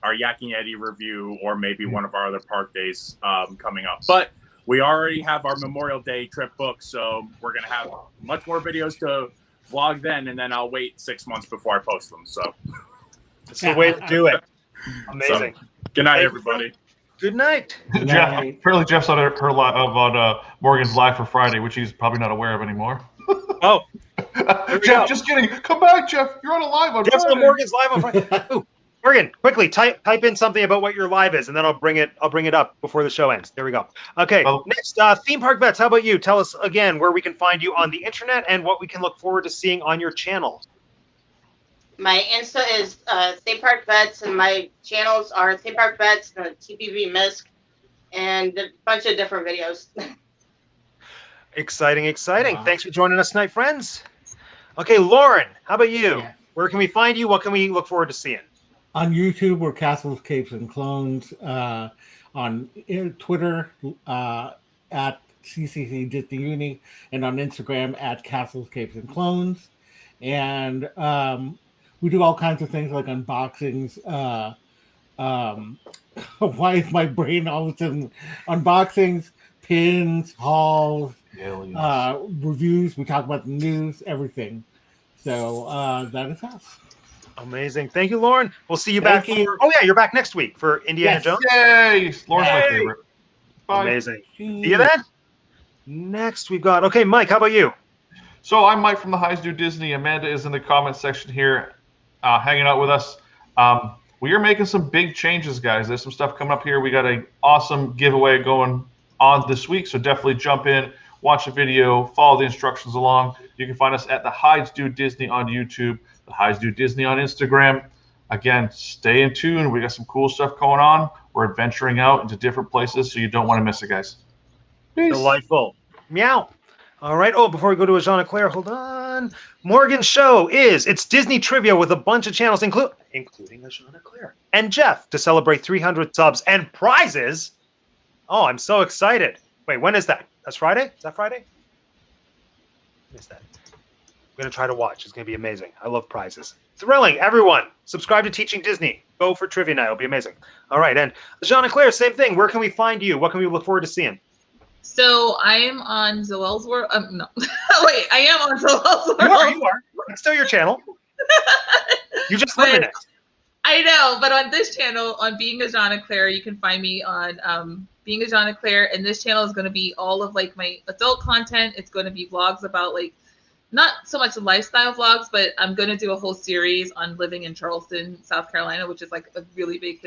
our Yakking Yeti review or maybe one of our other park days coming up. But we already have our Memorial Day trip booked, so we're going to have much more videos to vlog then, and then I'll wait 6 months before I post them. So that's the way to do it. Amazing. So, good night, everybody. Good night. Apparently Jeff's on Morgan's live for Friday, which he's probably not aware of anymore. Oh. Jeff, just kidding. Come back, Jeff. You're on a live on Jeff's Friday. on Morgan's live on Friday. Ooh. Morgan, quickly type in something about what your live is, and then I'll bring it up before the show ends. There we go. Okay, next, Theme Park Vets. How about you? Tell us again where we can find you on the internet and what we can look forward to seeing on your channel. My Insta is Theme Park Vets, and my channels are Theme Park Vets, Tpv Misc, and a bunch of different videos. Exciting. Wow. Thanks for joining us tonight, friends. Okay, Lauren, how about you? Yeah. Where can we find you? What can we look forward to seeing? On YouTube, we're Castles, Capes, and Clones. On Twitter, at CCC Disney Uni, and on Instagram at Castles, Capes, and Clones. And we do all kinds of things like unboxings. Why is my brain all of a sudden? Unboxings, pins, hauls, reviews. We talk about the news, everything. So that is us. Amazing. Thank you, Lauren. We'll see you back here. Oh, yeah, you're back next week for Indiana Jones. Yay! Lauren's my favorite. Bye. Amazing. See you then. Next, we've got, okay, Mike, how about you? So I'm Mike from the Hyde Do Disney. Amanda is in the comment section here hanging out with us. We are making some big changes, guys. There's some stuff coming up here. We got an awesome giveaway going on this week, so definitely jump in, watch the video, follow the instructions along. You can find us at the Hyde Do Disney on YouTube, the Hyde Do Disney on Instagram. Again, stay in tune. We got some cool stuff going on. We're adventuring out into different places, so you don't want to miss it, guys. Peace. Delightful. Meow. All right. Oh, before we go to Ajanaclair, hold on. Morgan's show it's Disney trivia with a bunch of channels, including Ajanaclair and Jeff, to celebrate 300 subs and prizes. Oh, I'm so excited. Wait, when is that? That's Friday? Is that Friday? When is that? I'm going to try to watch. It's going to be amazing. I love prizes. Thrilling. Everyone, subscribe to Teaching Disney. Go for trivia night. It'll be amazing. All right. And Ajanaclair, same thing. Where can we find you? What can we look forward to seeing? So I am on Zoel's World. No. Wait, I am on Zoel's World. You are. It's still your channel. You just live in it. I know, but on this channel, on Being Ajanaclair, you can find me on Being Ajanaclair, and this channel is going to be all of like my adult content. It's going to be vlogs about like not so much lifestyle vlogs, but I'm going to do a whole series on living in Charleston, South Carolina, which is like a really big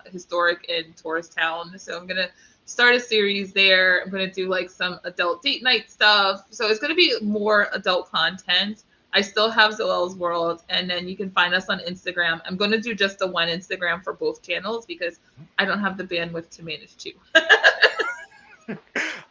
historic and tourist town. So I'm going to start a series there. I'm going to do like some adult date night stuff. So it's going to be more adult content. I still have Zoel's World, and then you can find us on Instagram. I'm going to do just the one Instagram for both channels because I don't have the bandwidth to manage two.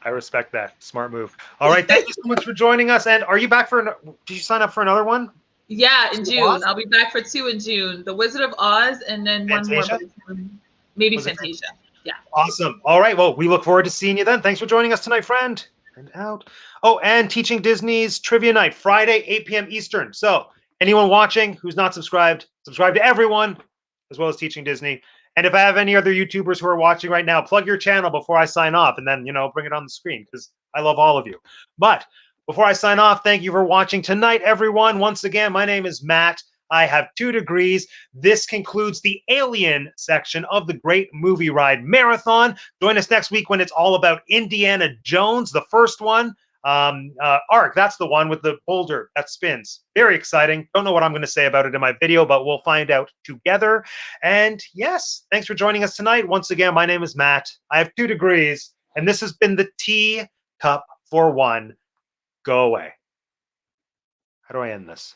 I respect that. Smart move. All right. Thank you so much for joining us. And are you back for, did you sign up for another one? Yeah, in June. Oz? I'll be back for 2 in June. The Wizard of Oz, and then Fantasia? one more. Maybe Was it Fantasia. Yeah. Awesome. All right. Well, we look forward to seeing you then. Thanks for joining us tonight, friend. And out. Oh, and Teaching Disney's Trivia Night, Friday, 8 p.m. Eastern. So anyone watching who's not subscribed, subscribe to everyone, as well as Teaching Disney. And if I have any other YouTubers who are watching right now, plug your channel before I sign off, and then, bring it on the screen, because I love all of you. But before I sign off, thank you for watching tonight, everyone. Once again, my name is Matt. I have 2 degrees. This concludes the Alien section of the Great Movie Ride Marathon. Join us next week when it's all about Indiana Jones, the first one. Ark, that's the one with the boulder that spins. Very exciting. Don't know what I'm going to say about it in my video, but we'll find out together. And yes, thanks for joining us tonight. Once again, my name is Matt. I have 2 degrees, and this has been the Teacup for One. Go away. How do I end this?